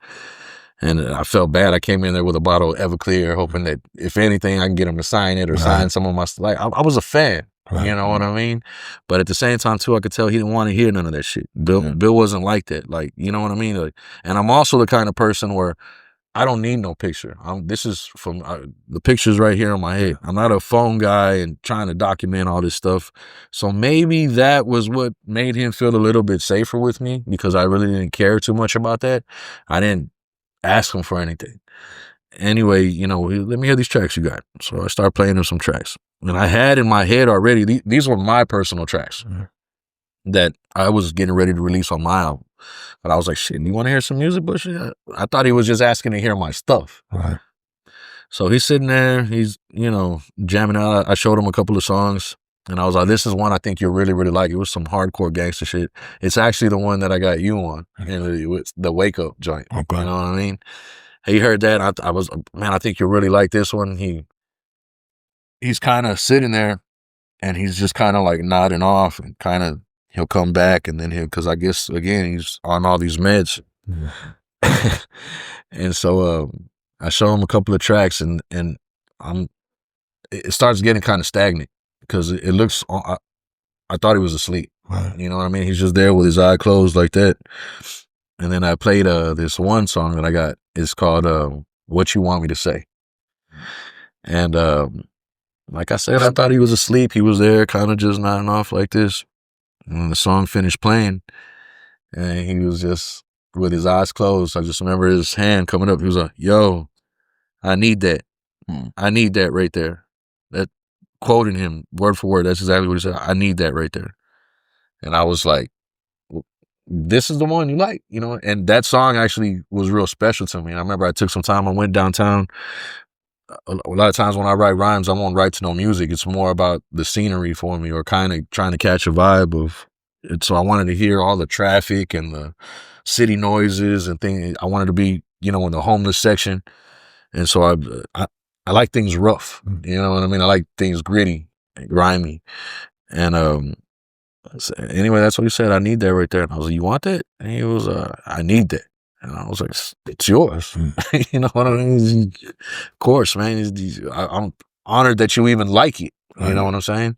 And I felt bad. I came in there with a bottle of Everclear, hoping that if anything, I can get him to sign it or sign some of my stuff. Like, I was a fan. Right. You know what I mean? But at the same time, too, I could tell he didn't want to hear none of that shit. Bill wasn't like that. Like, you know what I mean? Like, and I'm also the kind of person where I don't need no picture. This is from the picture's right here on my head. I'm not a phone guy and trying to document all this stuff. So maybe that was what made him feel a little bit safer with me, because I really didn't care too much about that. I didn't ask him for anything. Anyway, let me hear these tracks you got. So I started playing him some tracks. And I had in my head already, these were my personal tracks that I was getting ready to release on my album. But I was like, shit, you want to hear some music, Bush? I thought he was just asking to hear my stuff. Right. So he's sitting there, he's, jamming out. I showed him a couple of songs, and I was like, this is one I think you'll really, really like. It was some hardcore gangster shit. It's actually the one that I got you on, and it was the Wake Up joint. Okay. You know what I mean? He heard that. I was, man, I think you'll really like this one. He's kind of sitting there, and he's just kind of like nodding off, and kind of, he'll come back, and then because I guess, again, he's on all these meds. And so I show him a couple of tracks, and it starts getting kind of stagnant, because it looks, I thought he was asleep. Right. You know what I mean? He's just there with his eye closed like that. And then I played this one song that I got. It's called What You Want Me to Say. And like I said, I thought he was asleep. He was there kind of just nodding off like this. And when the song finished playing, and he was just with his eyes closed, I just remember his hand coming up. He was like, yo, I need that. I need that right there. That, quoting him word for word, that's exactly what he said. I need that right there. And I was like, this is the one you like, and that song actually was real special to me. And I remember I took some time, I went downtown. A lot of times when I write rhymes, I won't write to no music. It's more about the scenery for me, or kind of trying to catch a vibe of it. So I wanted to hear all the traffic and the city noises and things. I wanted to be, in the homeless section. And so I like things rough. You know what I mean? I like things gritty and grimy. And anyway, that's what he said. I need that right there. And I was like, you want that? And he was, I need that. And I was like, it's yours. You know what I mean? Of course, man. I'm honored that you even like it. You know what I'm saying?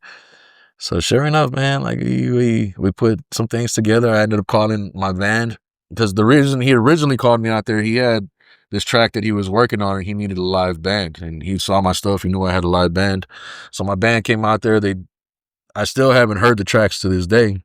So sure enough, man, like we put some things together. I ended up calling my band, because the reason he originally called me out there, he had this track that he was working on, and he needed a live band, and he saw my stuff. He knew I had a live band, so my band came out there. I still haven't heard the tracks to this day.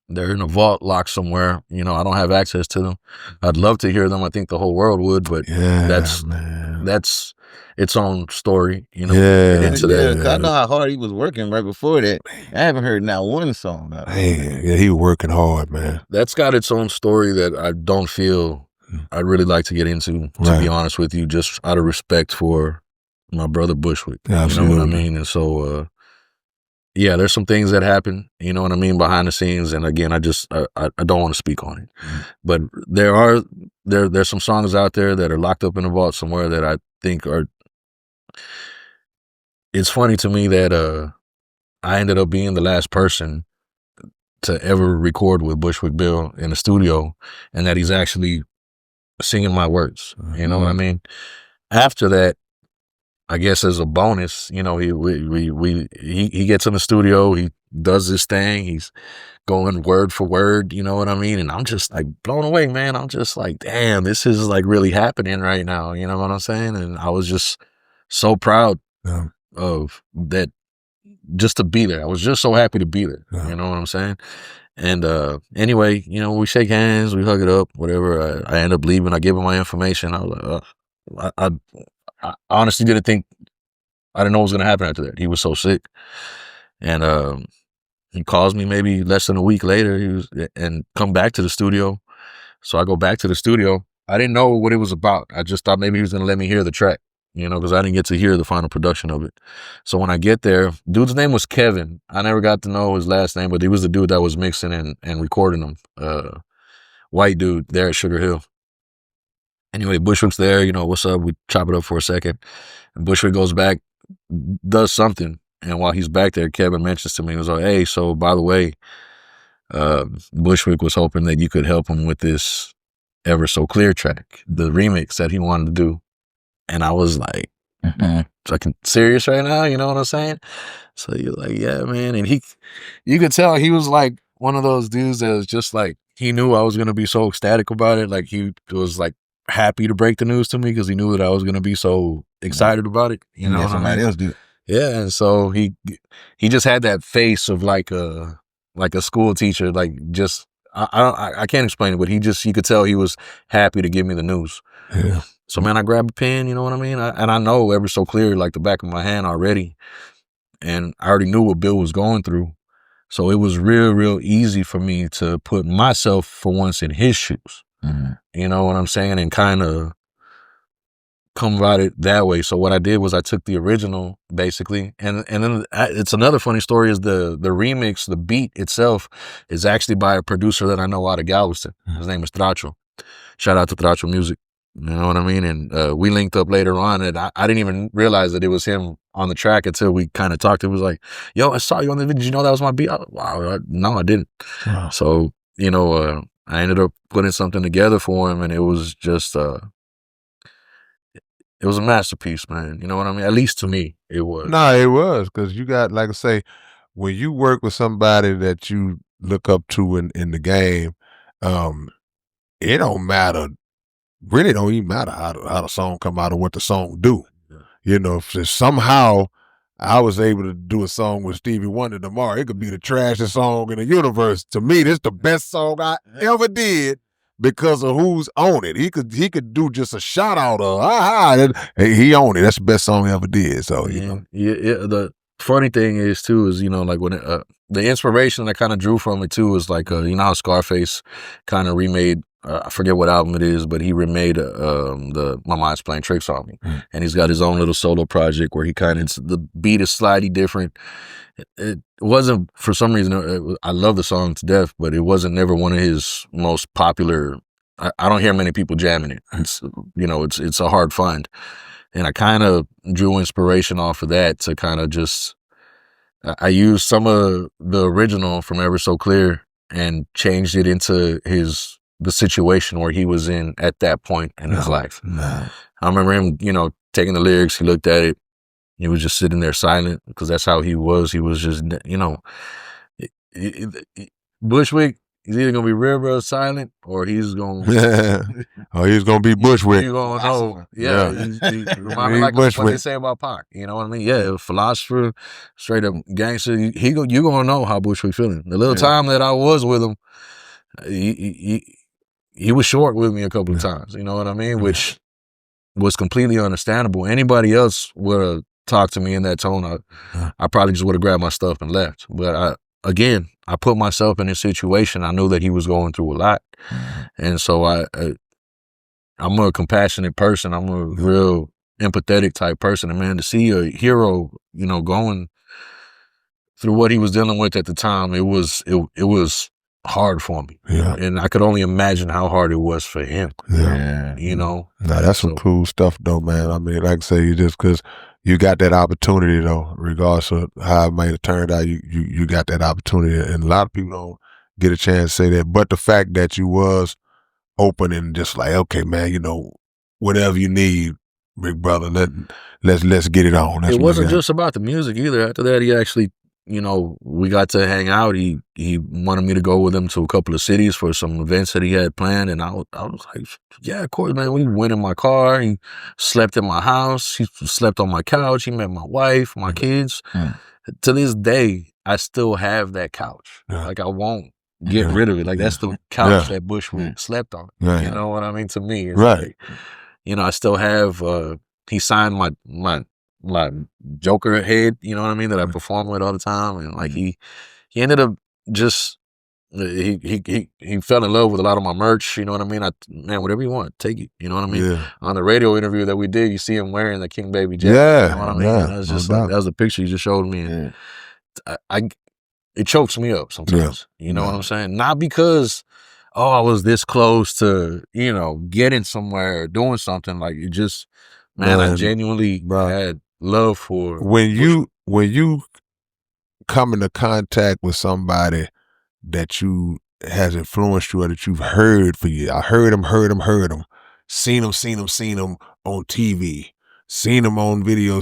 They're in a vault locked somewhere. You know, I don't have access to them. I'd love to hear them. I think the whole world would, but that's its own story. You know, get into that. I know how hard he was working right before that. I haven't heard not one song. Yeah, he was working hard, man. That's got its own story that I don't feel I'd really like to get into, to be honest with you, just out of respect for my brother Bushwick. Absolutely. You know what I mean? And so, yeah, there's some things that happen, you know what I mean, behind the scenes. And again, I don't want to speak on it. But there's some songs out there that are locked up in a vault somewhere that I think are. It's funny to me that I ended up being the last person to ever record with Bushwick Bill in the studio, and that he's actually singing my words. You know what I mean? After that, I guess as a bonus, you know, he gets in the studio, he does this thing, he's going word for word, you know what I mean? And I'm just like blown away, man. I'm just like, damn, this is like really happening right now. You know what I'm saying? And I was just so proud of that, just to be there. I was just so happy to be there. You know what I'm saying? And anyway, you know, we shake hands, we hug it up, whatever. I end up leaving. I give him my information. I was like, I honestly didn't think, I didn't know what was going to happen after that. He was so sick. And he calls me maybe less than a week later and come back to the studio. So I go back to the studio. I didn't know what it was about. I just thought maybe he was going to let me hear the track, you know, because I didn't get to hear the final production of it. So when I get there, dude's name was Kevin. I never got to know his last name, but he was the dude that was mixing and recording them. White dude there at Sugar Hill. Anyway, Bushwick's there, you know, what's up? We chop it up for a second. And Bushwick goes back, does something. And while he's back there, Kevin mentions to me, he was like, hey, so by the way, Bushwick was hoping that you could help him with this Ever So Clear track, the remix that he wanted to do. And I was like, fucking serious right now? You know what I'm saying? So you're like, yeah, man. And you could tell he was like one of those dudes that was just like, he knew I was going to be so ecstatic about it. Like he was like happy to break the news to me because he knew that I was going to be so excited about it. You know, somebody else do. Yeah. And so he just had that face of like a school teacher, like just, I can't explain it, but you could tell he was happy to give me the news. Yeah. So man, I grabbed a pen, you know what I mean? And I know Ever So Clear like the back of my hand already. And I already knew what Bill was going through. So it was real easy for me to put myself for once in his shoes. You know what I'm saying? And kind of come about it that way. So what I did was I took the original basically. And then it's another funny story is the remix, the beat itself is actually by a producer that I know out of Galveston. His name is Tracho. Shout out to Tracho Music. You know what I mean? And we linked up later on, and I didn't even realize that it was him on the track until we kind of talked. It was like, yo, I saw you on the video. Did you know that was my beat? Wow, no, I didn't. Wow. So, you know, I ended up putting something together for him, and it was just, it was a masterpiece, man. You know what I mean? At least to me, it was. No, it was, because you got, like I say, when you work with somebody that you look up to in the game, it don't matter. Really don't even matter how the song come out or what the song do. Yeah. You know, if somehow I was able to do a song with Stevie Wonder tomorrow, it could be the trashiest song in the universe. To me, this is the best song I ever did because of who's on it. He could do just a shout out of he owned it. That's the best song he ever did. So you know. Yeah. The funny thing is too is, you know, like when the inspiration I kind of drew from it too is like you know how Scarface kind of remade. I forget what album it is, but he remade My Mind's Playing Tricks on Me. And he's got his own little solo project where he the beat is slightly different. It wasn't, for some reason, I love the song to death, but it wasn't never one of his most popular. I don't hear many people jamming it. It's, you know, it's a hard find. And I kind of drew inspiration off of that to kind of just, I used some of the original from Ever So Clear and changed it into the situation where he was in at that point in his life. I remember him, you know, taking the lyrics, he looked at it, he was just sitting there silent because that's how he was. He was just, you know, Bushwick, He's either gonna be real silent, or he's gonna or he's gonna be Bushwick. You gonna know, Yeah. he remind me like what they say about Pac. You know what I mean? Yeah, philosopher, straight up gangster. You gonna know how Bushwick feeling. The little time that I was with him, he was short with me a couple of times. You know what I mean? Which was completely understandable. Anybody else would have talked to me in that tone. I probably just would have grabbed my stuff and left. But I put myself in this situation. I knew that he was going through a lot, and so I'm a compassionate person. I'm a real empathetic type person. And man, to see a hero, you know, going through what he was dealing with at the time, it was hard for me. Yeah. And I could only imagine how hard it was for him. Yeah. You know? Nah, that's some cool stuff though, man. I mean, like I say, you just because you got that opportunity though, regardless of how it might have turned out, you got that opportunity. And a lot of people don't get a chance to say that. But the fact that you was open and just like, okay, man, you know, whatever you need, big brother, let's get it on. That's it wasn't just about the music either. After that, he actually, you know, we got to hang out. He wanted me to go with him to a couple of cities for some events that he had planned, and I was like, yeah, of course, man. We went in my car. He slept in my house. He slept on my couch. He met my wife, my kids. To this day, I still have that couch. Like, I won't get rid of it. Like, that's the couch that Bushwick slept on. You know what I mean? To me, it's like, you know, I still have. He signed my Joker head, you know what I mean, that I perform with all the time, and like he ended up just he fell in love with a lot of my merch, you know what I mean. Man, whatever you want, take it, you know what I mean. On the radio interview that we did, you see him wearing the King Baby jacket, you know what I mean. That was just like, that was the picture you just showed me, and it chokes me up sometimes. You know what I'm saying? Not because I was this close to, you know, getting somewhere or doing something. Like, it just, man, I genuinely had love for when you come into contact with somebody that you has influenced you or that you've heard for years. I heard him, seen him on TV, seen him on video,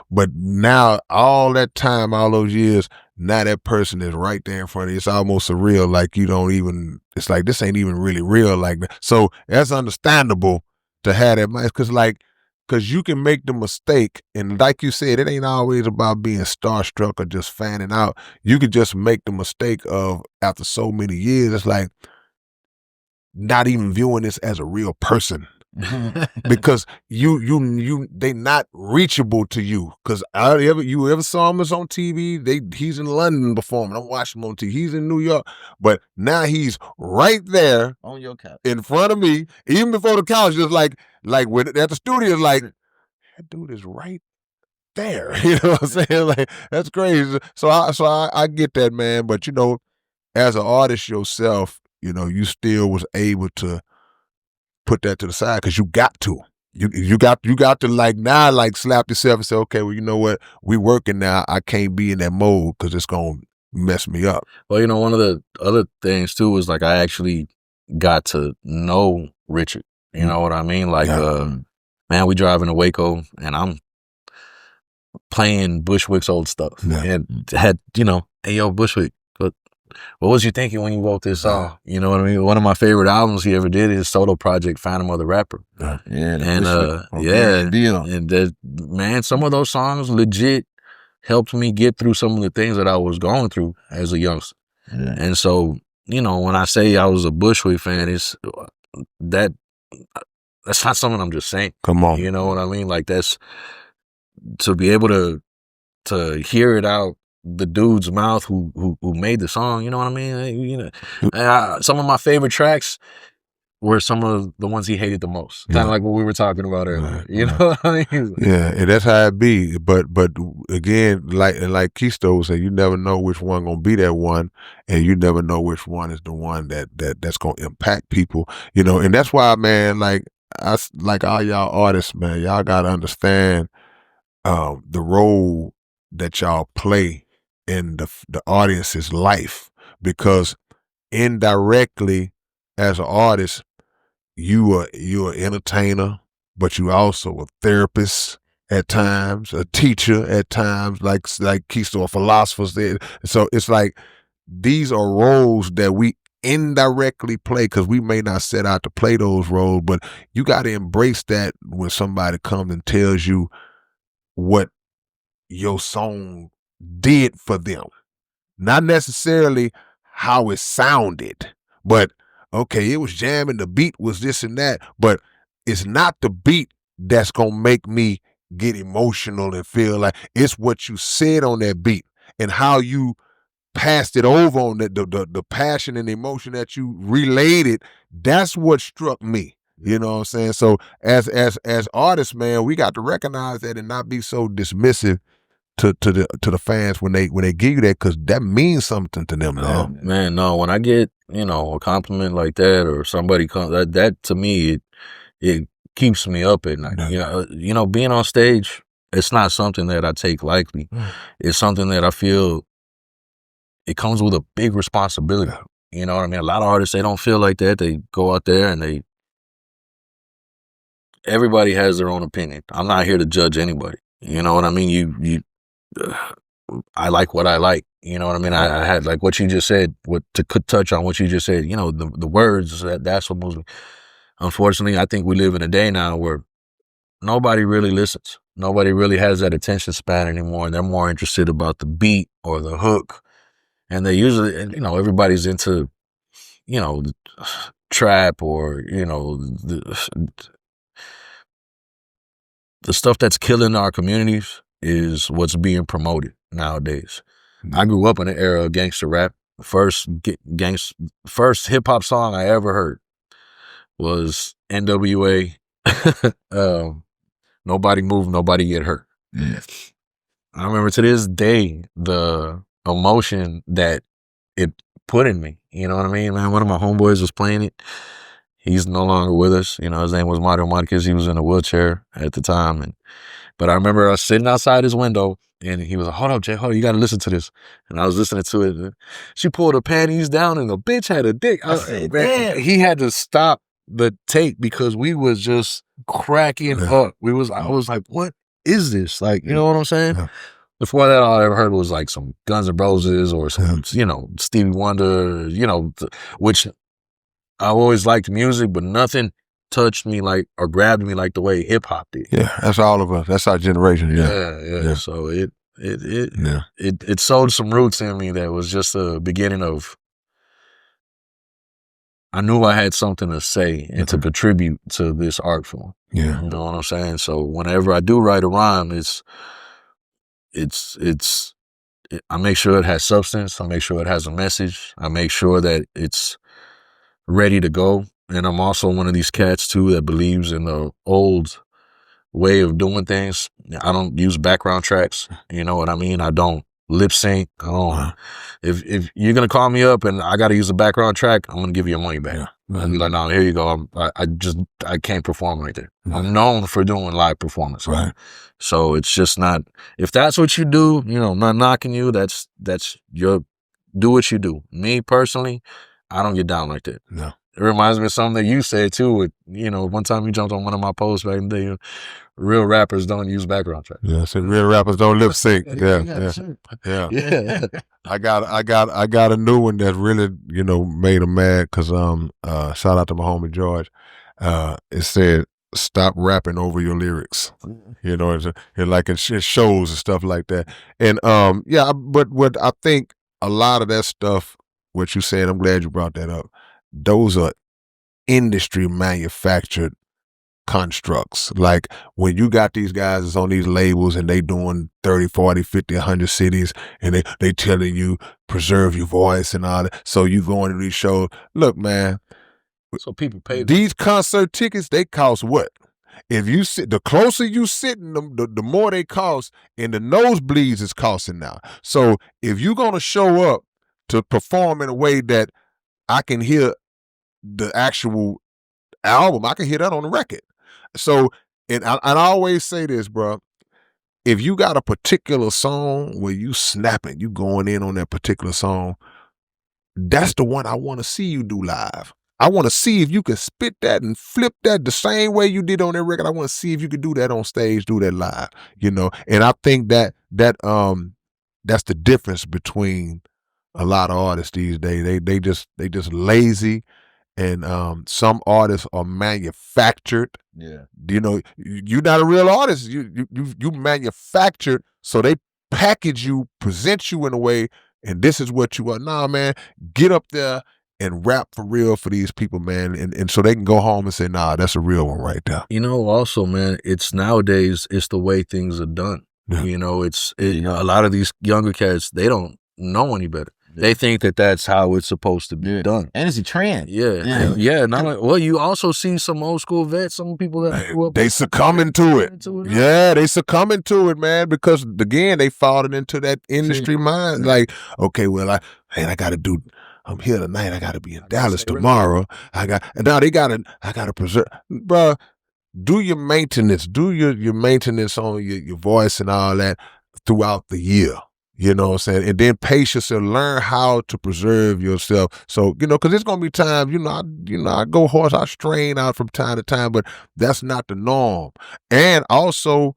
but now all that time, all those years, now that person is right there in front of you. It's almost surreal. Like, you don't even, it's like, this ain't even really real like that. So that's understandable to have that mind, because you can make the mistake, and like you said, it ain't always about being starstruck or just fanning out. You could just make the mistake of, after so many years, it's like not even viewing this as a real person. Because they not reachable to you. Because you ever saw him on TV? He's in London performing. I'm watching him on TV. He's in New York, but now he's right there on your couch in front of me. Even before the couch, just like at the studio, like, that dude is right there. You know what I'm saying? Like, that's crazy. So I get that, man. But you know, as an artist yourself, you know, you still was able to put that to the side, because you got to. You got to like slap yourself and say, okay, well, you know what? We working now. I can't be in that mode because it's gonna mess me up. Well, you know, one of the other things too was, like, I actually got to know Richard. You know what I mean? Like, man, we driving to Waco, and I'm playing Bushwick's old stuff, and had, you know, hey, yo, Bushwick, what was you thinking when you wrote this song? You know what I mean? One of my favorite albums he ever did is his solo project, Phantom of the Rapper. And that, man, some of those songs legit helped me get through some of the things that I was going through as a youngster. And so, you know, when I say I was a Bushwick fan, it's that's not something I'm just saying. Come on. You know what I mean? Like, that's, to be able to hear it out the dude's mouth who made the song, you know what I mean? You know, some of my favorite tracks were some of the ones he hated the most. Kind of like what we were talking about earlier. You know what I mean? Yeah, and that's how it be. But again, like Keisto said, you never know which one gonna be that one, and you never know which one is the one that's gonna impact people. You know, and that's why, man, like all y'all artists, man, y'all gotta understand the role that y'all play in the audience's life, because indirectly, as an artist, you're an entertainer, but you also a therapist at times, a teacher at times, like Keisto, a philosopher. So it's like, these are roles that we indirectly play, because we may not set out to play those roles, but you got to embrace that when somebody comes and tells you what your song did for them. Not necessarily how it sounded, but okay, it was jamming, the beat was this and that, but it's not the beat that's gonna make me get emotional and feel like, it's what you said on that beat and how you passed it over on the passion and emotion that you relayed it. That's what struck me. You know what I'm saying? So as artists, man, we got to recognize that and not be so dismissive to the fans when they give you that, because that means something to them. No, when I get, a compliment like that, or somebody comes, that to me, it keeps me up at night. Being on stage, it's not something that I take lightly. It's something that I feel it comes with a big responsibility. You know what I mean? A lot of artists, they don't feel like that. They go out there and everybody has their own opinion. I'm not here to judge anybody. You know what I mean? I like what I like. You know what I mean? I had, like what you just said, to touch on what you just said, the words, that's what moves me. Unfortunately, I think we live in a day now where nobody really listens. Nobody really has that attention span anymore. And they're more interested about the beat or the hook. And they usually, everybody's into, trap or, the stuff that's killing our communities is what's being promoted nowadays. I grew up in an era of gangster rap. First hip hop song I ever heard was NWA. Nobody move, nobody get hurt. Yeah. I remember to this day the emotion that it put in me. You know what I mean, man? One of my homeboys was playing it. He's no longer with us. His name was Mario Marquez. He was in a wheelchair at the time. But I remember us sitting outside his window, and he was like, hold up, Jay, hold up, you got to listen to this. And I was listening to it. And she pulled her panties down, and the bitch had a dick. I said, man, he had to stop the tape because we was just cracking up. I was like, what is this? Like, you know what I'm saying? Yeah. Before that, all I ever heard was like some Guns N' Roses or some, Stevie Wonder, which I always liked music, but nothing touched me like or grabbed me like the way hip hop did. Yeah, that's all of us. That's our generation. Yeah. So it sowed some roots in me that was just the beginning of. I knew I had something to say and to contribute to this art form. Yeah, you know what I'm saying. So whenever I do write a rhyme, I make sure it has substance. I make sure it has a message. I make sure that it's ready to go. And I'm also one of these cats too that believes in the old way of doing things. I don't use background tracks. You know what I mean? I don't lip sync. I don't. If you're gonna call me up and I got to use a background track, I'm gonna give you your money back. I'll be like, no, here you go. I can't perform right there. I'm known for doing live performance. Right. So it's just not. If that's what you do, I'm not knocking you. That's your. Do what you do. Me personally, I don't get down like that. No. It reminds me of something that you said too. With one time you jumped on one of my posts back in the day. Real rappers don't use background tracks. Yeah, I said real rappers don't lip sync. Yeah. I got a new one that really made them mad because shout out to my homie George. It said stop rapping over your lyrics. It shows and stuff like that. And but what I think a lot of that stuff, what you said, I'm glad you brought that up. Those are industry manufactured constructs. Like when you got these guys that's on these labels and they doing 30, 40, 50, 100 cities and they telling you preserve your voice and all that. So you going to these shows. Look, man. So people pay. These concert tickets, they cost what? If you sit, the closer you sitting, the more they cost, and the nosebleeds is costing now. So if you're going to show up to perform in a way that I can hear the actual album, I can hear that on the record. So, and I always say this, bro, if you got a particular song where you snapping, you going in on that particular song, that's the one I want to see you do live. I want to see if you can spit that and flip that the same way you did on that record. I want to see if you can do that on stage, do that live, And I think that that's the difference between a lot of artists these days. They just lazy, and some artists are manufactured. Yeah. You know, you're not a real artist. You manufactured, so they package you, present you in a way, and this is what you are. Nah, man, get up there and rap for real for these people, man, and so they can go home and say, nah, that's a real one right there. You know, also, man, it's nowadays, it's the way things are done. Yeah. You know, a lot of these younger cats, they don't know any better. They think that that's how it's supposed to be done. And it's a trend. Yeah. Not like, well, you also see some old school vets, some people that grew up. They succumbing to it. Yeah, they succumbing to it, man, because again, they fallen into that industry mind. Like, okay, well, I got to do. I'm here tonight. I got to be in Dallas tomorrow. I got to preserve, bruh. Do your maintenance. Do your maintenance on your voice and all that throughout the year. You know what I'm saying? And then pace yourself, learn how to preserve yourself. So, you know, because there's going to be times, I go hoarse, I strain out from time to time, but that's not the norm. And also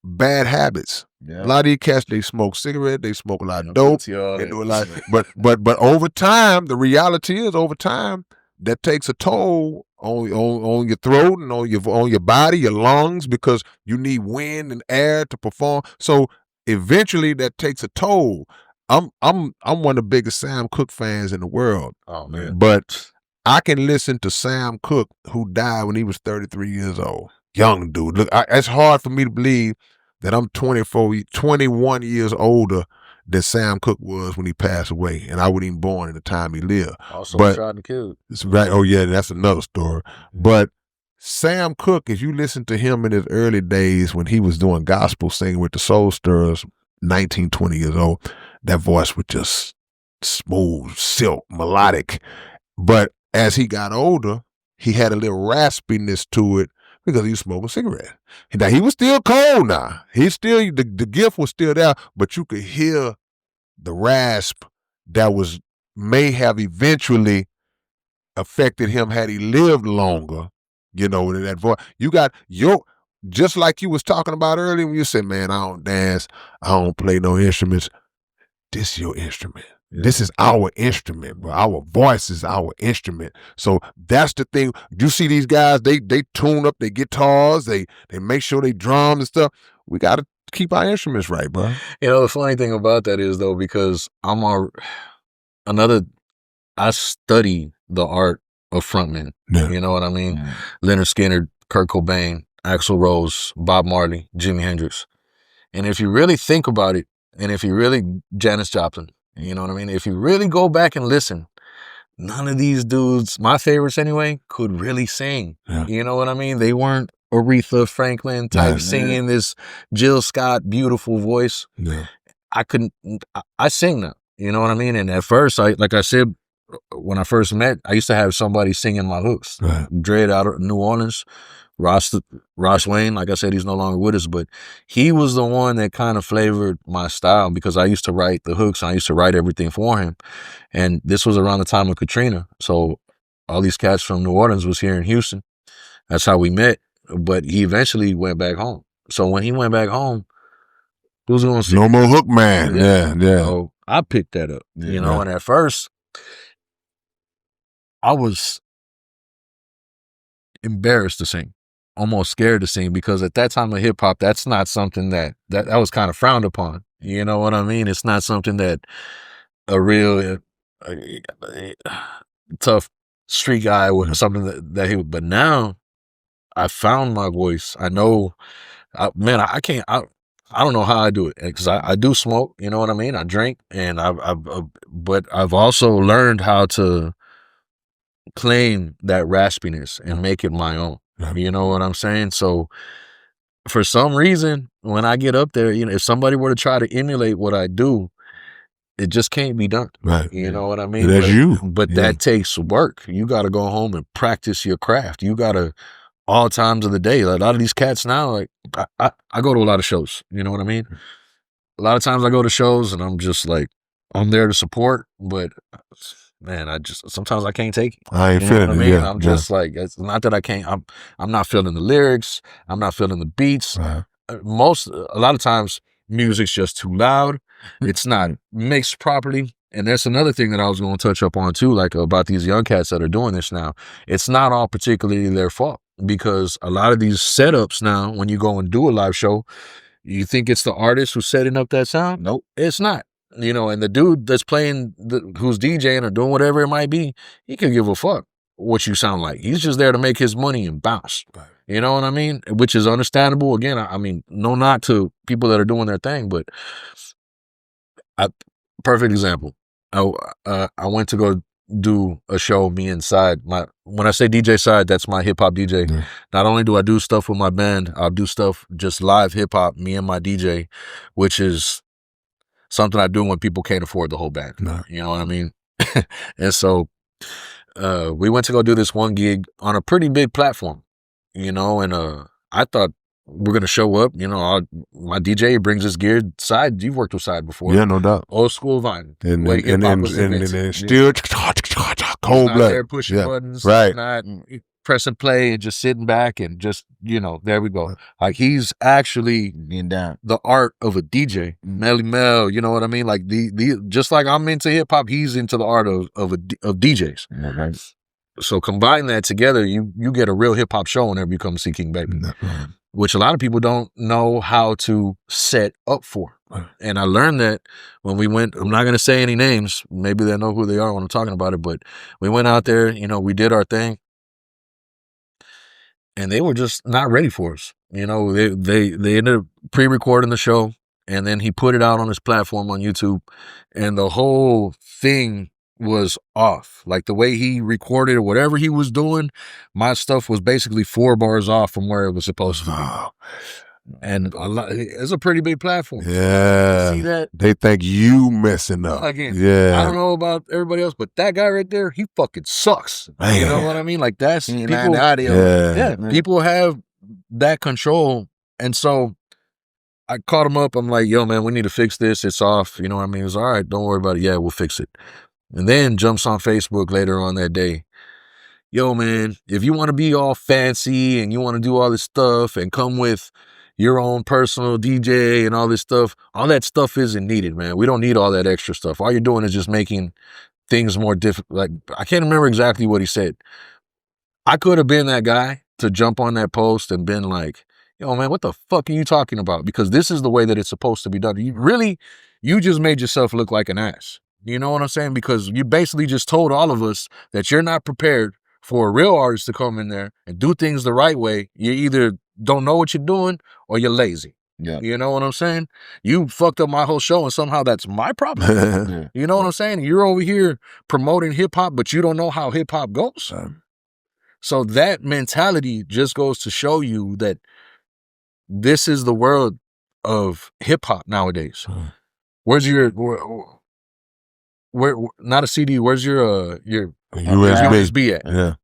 bad habits. Yeah. A lot of these cats, they smoke cigarettes, they smoke a lot of dope, they do a lot. But over time, the reality is over time, that takes a toll on your throat and on your body, your lungs, because you need wind and air to perform. So eventually that takes a toll. I'm one of the biggest Sam Cooke fans in the world. Oh man. But I can listen to Sam Cooke, who died when he was 33 years old. Young dude. Look, it's hard for me to believe that I'm 21 years older than Sam Cooke was when he passed away, and I wasn't even born at the time he lived. Also shot and killed. It's right. Oh yeah, that's another story. But Sam Cooke, if you listen to him in his early days when he was doing gospel singing with the Soul Stirrers, 19, 20 years old, that voice was just smooth, silk, melodic. But as he got older, he had a little raspiness to it because he was smoking cigarettes. Now, he was still cold now. The gift was still there, but you could hear the rasp that may have eventually affected him had he lived longer. You know, that voice. You got just like you was talking about earlier when you said, man, I don't dance, I don't play no instruments. This is your instrument. Yeah. This is our instrument, bro. Our voice is our instrument. So that's the thing. You see these guys, they tune up their guitars, they make sure they drum and stuff. We got to keep our instruments right, bro. You know, the funny thing about that is, though, because I study the art of frontmen. Yeah. You know what I mean? Yeah. Leonard Skinner, Kurt Cobain, Axl Rose, Bob Marley, Jimi Hendrix. And if you really think about it, and if you really, Janis Joplin, you know what I mean? If you really go back and listen, none of these dudes, my favorites anyway, could really sing. Yeah. You know what I mean? They weren't Aretha Franklin type singing this Jill Scott beautiful voice. Yeah. I sing now. You know what I mean? And at first, like I said, when I first met, I used to have somebody singing my hooks. Right. Dread out of New Orleans, Ross Wayne, like I said, he's no longer with us, but he was the one that kind of flavored my style because I used to write the hooks and I used to write everything for him. And this was around the time of Katrina. So all these cats from New Orleans was here in Houston. That's how we met. But he eventually went back home. So when he went back home, who's going to sing? No more hook man. Yeah. So I picked that up, you know, and at first, I was embarrassed to sing, almost scared to sing, because at that time of hip hop, that's not something that was kind of frowned upon. You know what I mean? It's not something that a real tough street guy would, something that he would. But now I found my voice. I know, I don't know how I do it, because I do smoke. You know what I mean? I drink, and but I've also learned how to claim that raspiness and make it my own. You know what I'm saying? So for some reason, when I get up there, you know, if somebody were to try to emulate what I do, it just can't be done. Right. You know what I mean? But that takes work. You got to go home and practice your craft. You got to, all times of the day. Like a lot of these cats now, like I go to a lot of shows. You know what I mean? A lot of times I go to shows and I'm just like, I'm there to support, but man, sometimes I can't take it. I ain't feeling it. Yeah, I'm just like, it's not that I can't. I'm not feeling the lyrics. I'm not feeling the beats. Right. A lot of times, music's just too loud. It's not mixed properly. And that's another thing that I was going to touch up on too, like about these young cats that are doing this now. It's not all particularly their fault, because a lot of these setups now, when you go and do a live show, you think it's the artist who's setting up that sound? Nope. It's not. You know, and the dude that's playing, who's DJing or doing whatever it might be, he can give a fuck what you sound like. He's just there to make his money and bounce. Right. You know what I mean? Which is understandable. Again, I mean, no knock to people that are doing their thing, but perfect example. I went to go do a show, me inside. When I say DJ side, that's my hip hop DJ. Yeah. Not only do I do stuff with my band, I'll do stuff just live hip hop, me and my DJ, which is something I do when people can't afford the whole band. No. You know what I mean? And so we went to go do this one gig on a pretty big platform, you know, and I thought we're gonna show up, you know, my DJ brings his gear side. You've worked with side before. Yeah, no doubt. Old school Vine. And still cold blood. There pushing buttons, right? Not pressing play and just sitting back and just, you know, there we go. Like, he's actually being down the art of a DJ. Melly Mel, you know what I mean? Like the just like I'm into hip hop, he's into the art of DJs. Right. So combine that together, you get a real hip hop show whenever you come see King Baby. Which a lot of people don't know how to set up for. And I learned that when we went, I'm not going to say any names, maybe they know who they are when I'm talking about it, but we went out there, you know, we did our thing, and they were just not ready for us. You know, they ended up pre-recording the show, and then he put it out on his platform on YouTube, and the whole thing was off. Like, the way he recorded or whatever he was doing, my stuff was basically 4 bars off from where it was supposed to be. And it's a pretty big platform. Yeah. You see that? They think you messing up. Again, yeah. I don't know about everybody else, but that guy right there, he fucking sucks. Man. You know what I mean? Like, that's people. Yeah. People have that control. And so I called him up. I'm like, yo, man, we need to fix this. It's off. You know what I mean? He was all right. Don't worry about it. Yeah, we'll fix it. And then jumps on Facebook later on that day. Yo, man, if you want to be all fancy and you want to do all this stuff and come with your own personal DJ and all this stuff, all that stuff isn't needed, man. We don't need all that extra stuff. All you're doing is just making things more difficult. Like, I can't remember exactly what he said. I could have been that guy to jump on that post and been like, yo, man, what the fuck are you talking about? Because this is the way that it's supposed to be done. You just made yourself look like an ass. You know what I'm saying? Because you basically just told all of us that you're not prepared for a real artist to come in there and do things the right way. You either don't know what you're doing or you're lazy. Yeah. You know what I'm saying? You fucked up my whole show and somehow that's my problem. Yeah. You know what I'm saying? You're over here promoting hip hop, but you don't know how hip hop goes. So that mentality just goes to show you that this is the world of hip hop nowadays. Where's your where not a CD? Where's your USB at? Yeah.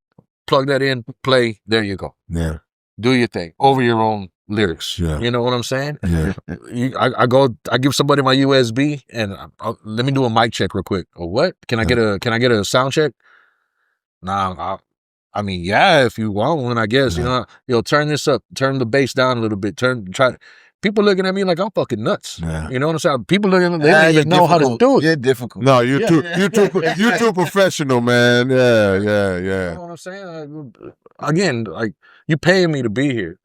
Plug that in, play. There you go. Yeah. Do your thing over your own lyrics. Yeah. You know what I'm saying? Yeah. I give somebody my USB and let me do a mic check real quick. Or what? Can I get a sound check? Nah. I mean, yeah, if you want one, I guess. Yeah. You know, turn this up, turn the bass down a little bit, people looking at me like I'm fucking nuts. Yeah. You know what I'm saying? People looking at me, they don't even know how to do it. You're difficult. No, you're too professional, man. Yeah. You know what I'm saying? Again, like, you paying me to be here.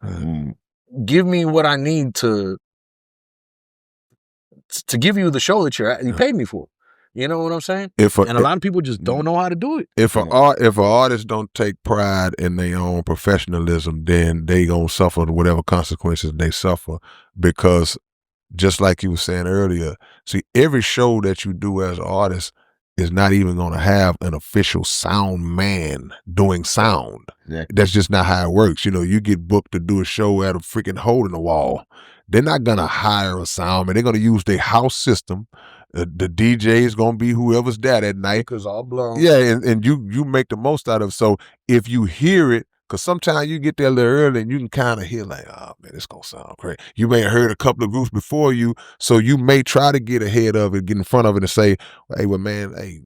Give me what I need to give you the show that you paid me for. You know what I'm saying? And a lot of people just don't know how to do it. If an artist don't take pride in their own professionalism, then they gonna suffer whatever consequences they suffer. Because just like you were saying earlier, see, every show that you do as an artist is not even gonna have an official sound man doing sound. Exactly. That's just not how it works. You know, you get booked to do a show at a freaking hole in the wall. They're not gonna hire a sound man. They're gonna use their house system. The DJ is gonna be whoever's there that night. Because all blown. Yeah, and you make the most out of it. So if you hear it, because sometimes you get there a little early and you can kind of hear like, oh man, it's gonna sound great. You may have heard a couple of groups before you, so you may try to get ahead of it, get in front of it and say, hey, well, man, hey,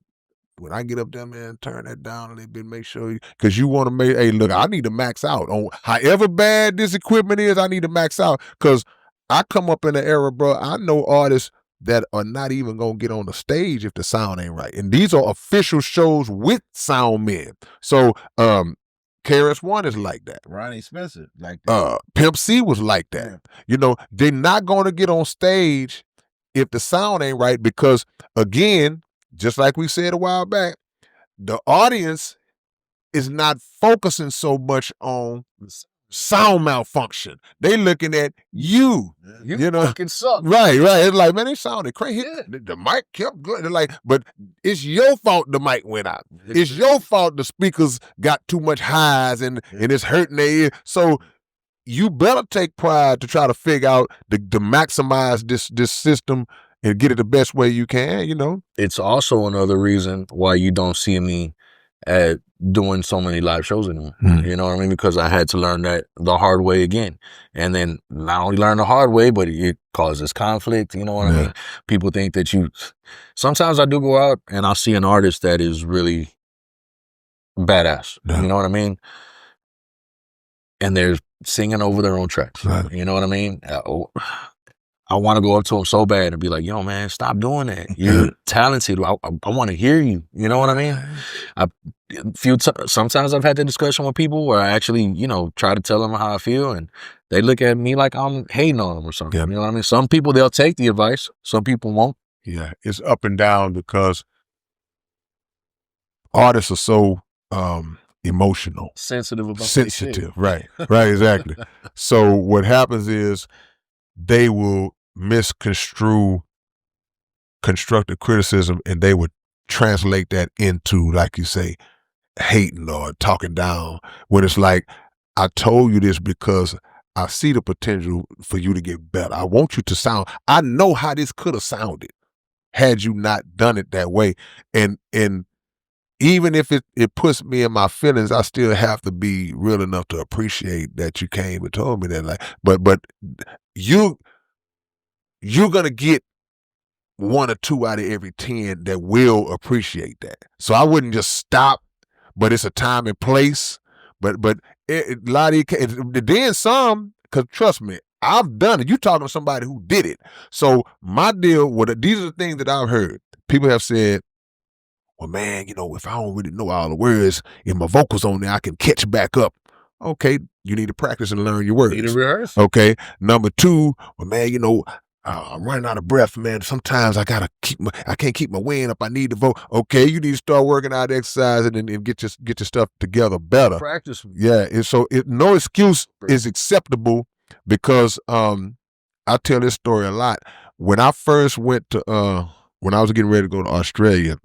when I get up there, man, turn that down a little bit, make sure because you want to make, hey, look, I need to max out on however bad this equipment is. I need to max out because I come up in the era, bro. I know artists that are not even gonna get on the stage if the sound ain't right. And these are official shows with sound men. So KRS-One is like that. Ronnie Spencer like that. Pimp C was like that. Yeah. You know, they're not gonna get on stage if the sound ain't right, because again, just like we said a while back, the audience is not focusing so much on sound malfunction. They looking at you. You know, fucking suck. Right. It's like, man, they sounded crazy. Yeah. The mic kept good. They're like, but it's your fault the mic went out. It's your fault the speakers got too much highs and it's hurting their ear. So you better take pride to try to figure out to maximize this system and get it the best way you can, you know. It's also another reason why you don't see me at doing so many live shows anymore. You know what I mean? Because I had to learn that the hard way again. And then not only learn the hard way, but it causes conflict. You know what I mean? People think that sometimes I do go out and I'll see an artist that is really badass. You know what I mean? And they're singing over their own tracks. You know what I mean? I want to go up to them so bad and be like, yo, man, stop doing that. You're talented. I want to hear you. You know what I mean? Sometimes I've had the discussion with people where I actually, you know, try to tell them how I feel, and they look at me like I'm hating on them or something. You know what I mean? Some people, they'll take the advice. Some people won't. Yeah, it's up and down because artists are so emotional. Sensitive about Sensitive, right, exactly. So what happens is they will misconstrue constructive criticism, and they would translate that into, like you say, hating or talking down, when it's like, I told you this because I see the potential for you to get better. I want you to sound, I know how this could have sounded had you not done it that way. And even if it puts me in my feelings, I still have to be real enough to appreciate that you came and told me that. Like, but you're gonna get 1 or 2 out of every 10 that will appreciate that. So I wouldn't just stop, but it's a time and place. But a lot of then some, because trust me, I've done it. You talking to somebody who did it. So my deal with it, these are the things that I've heard. People have said, well, man, you know, if I don't really know all the words and my vocals on there, I can catch back up. Okay, you need to practice and learn your words. You need to rehearse. Okay. Number 2, well, man, you know, I'm running out of breath, man. Sometimes I can't keep my wind up. I need to vote. Okay, you need to start working out, exercising, and get your stuff together better. Practice. Yeah, and so no excuse is acceptable, because I tell this story a lot. When I first went to when I was getting ready to go to Australia,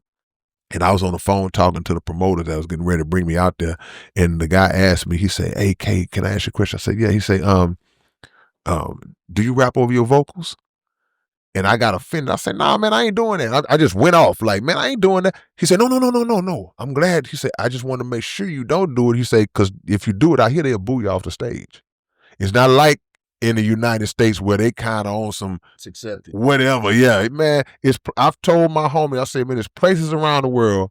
and I was on the phone talking to the promoter that was getting ready to bring me out there, and the guy asked me, he said, "Hey, Kate, can I ask you a question?" I said, "Yeah." He said, "Do you rap over your vocals?" And I got offended. I said, "Nah, man, I ain't doing that." I just went off like, "Man, I ain't doing that." He said, No. I'm glad." He said, "I just want to make sure you don't do it." He said, "Because if you do it, I hear they'll boo you off the stage. It's not like in the United States where they kind of on some It's accepted. whatever." Yeah, man. I've told my homie, I say, man, there's places around the world,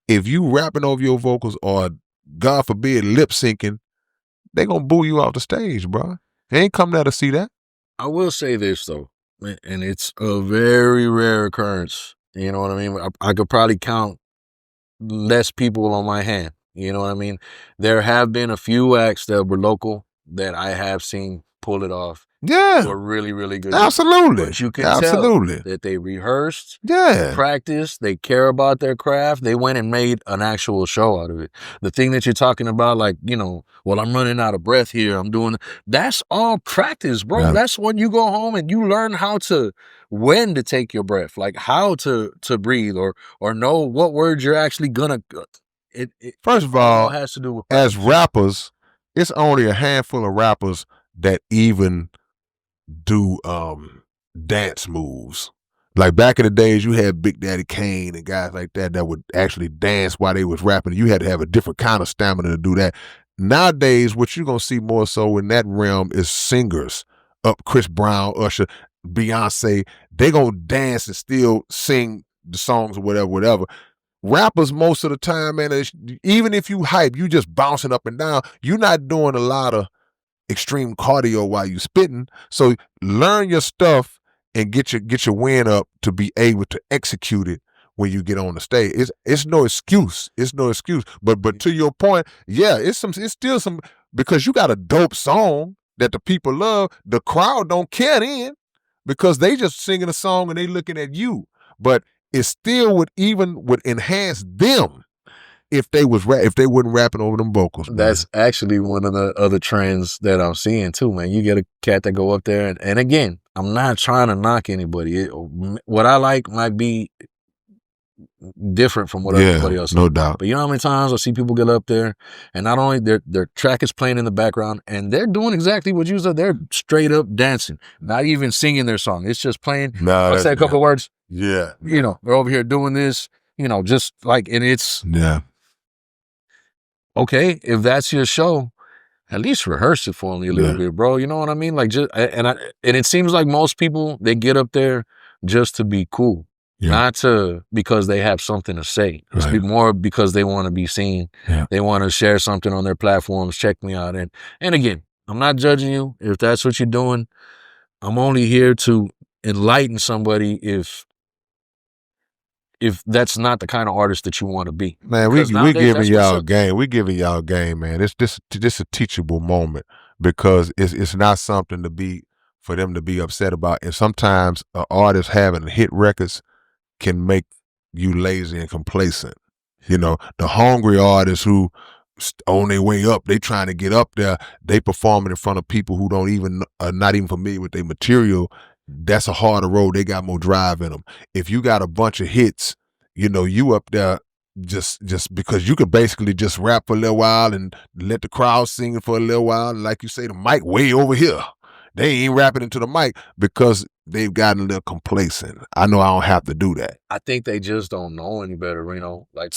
if you rapping over your vocals or, God forbid, lip syncing, they gonna boo you off the stage, bro. They ain't come there to see that. I will say this though, and it's a very rare occurrence. You know what I mean? I could probably count less people on my hand. You know what I mean? There have been a few acts that were local that I have seen pull it off. Yeah. Were really, really good. Absolutely. But you can Absolutely. tell that they rehearsed, Yeah. practiced, they care about their craft. They went and made an actual show out of it. The thing that you're talking about, like, you know, well, I'm running out of breath here, I'm doing, that's all practice, bro. Yeah. That's when you go home and you learn when to take your breath, like how to breathe or know what words you're actually gonna. First of all, has to do with practice. as rappers, it's only a handful of rappers that even do dance moves. Like back in the days, you had Big Daddy Kane and guys like that would actually dance while they was rapping. You had to have a different kind of stamina to do that. Nowadays, what you're gonna see more so in that realm is singers. Up Chris Brown, Usher, Beyonce. They gonna dance and still sing the songs or whatever. Rappers, most of the time, man, even if you hype, you just bouncing up and down. You're not doing a lot of extreme cardio while you spitting. So learn your stuff and get your win up to be able to execute it when you get on the stage. It's no excuse. It's no excuse. But to your point, yeah, it's still some, because you got a dope song that the people love. The crowd don't care then, because they just singing a song and they looking at you. But it still would enhance them if they wasn't rapping over them vocals. Man. That's actually one of the other trends that I'm seeing too, man. You get a cat that go up there, and again, I'm not trying to knock anybody. What I like might be different from what everybody else. No doubt. But you know how many times I see people get up there, and not only their track is playing in the background, and they're doing exactly what you said. They're straight up dancing, not even singing their song. It's just playing. I say a couple of words. Yeah. You know, they're over here doing this. You know, just like, and it's okay, if that's your show, at least rehearse it for me a little bit, bro. You know what I mean? Like, just and it seems like most people, they get up there just to be cool, not because they have something to say. It's more because they want to be seen. They want to share something on their platforms. Check me out, and again, I'm not judging you if that's what you're doing. I'm only here to enlighten somebody if that's not the kind of artist that you want to be. Man, we giving y'all game. We giving y'all game, man. This a teachable moment, because it's not something for them to be upset about. And sometimes an artist having hit records can make you lazy and complacent. You know, the hungry artists who on their way up, they trying to get up there, they performing in front of people who are not even familiar with their material. That's a harder road. They got more drive in them. If you got a bunch of hits, you know, you up there just because you could basically just rap for a little while and let the crowd sing for a little while. Like you say, the mic way over here. They ain't rapping into the mic because they've gotten a little complacent. I know I don't have to do that. I think they just don't know any better, you know. Like,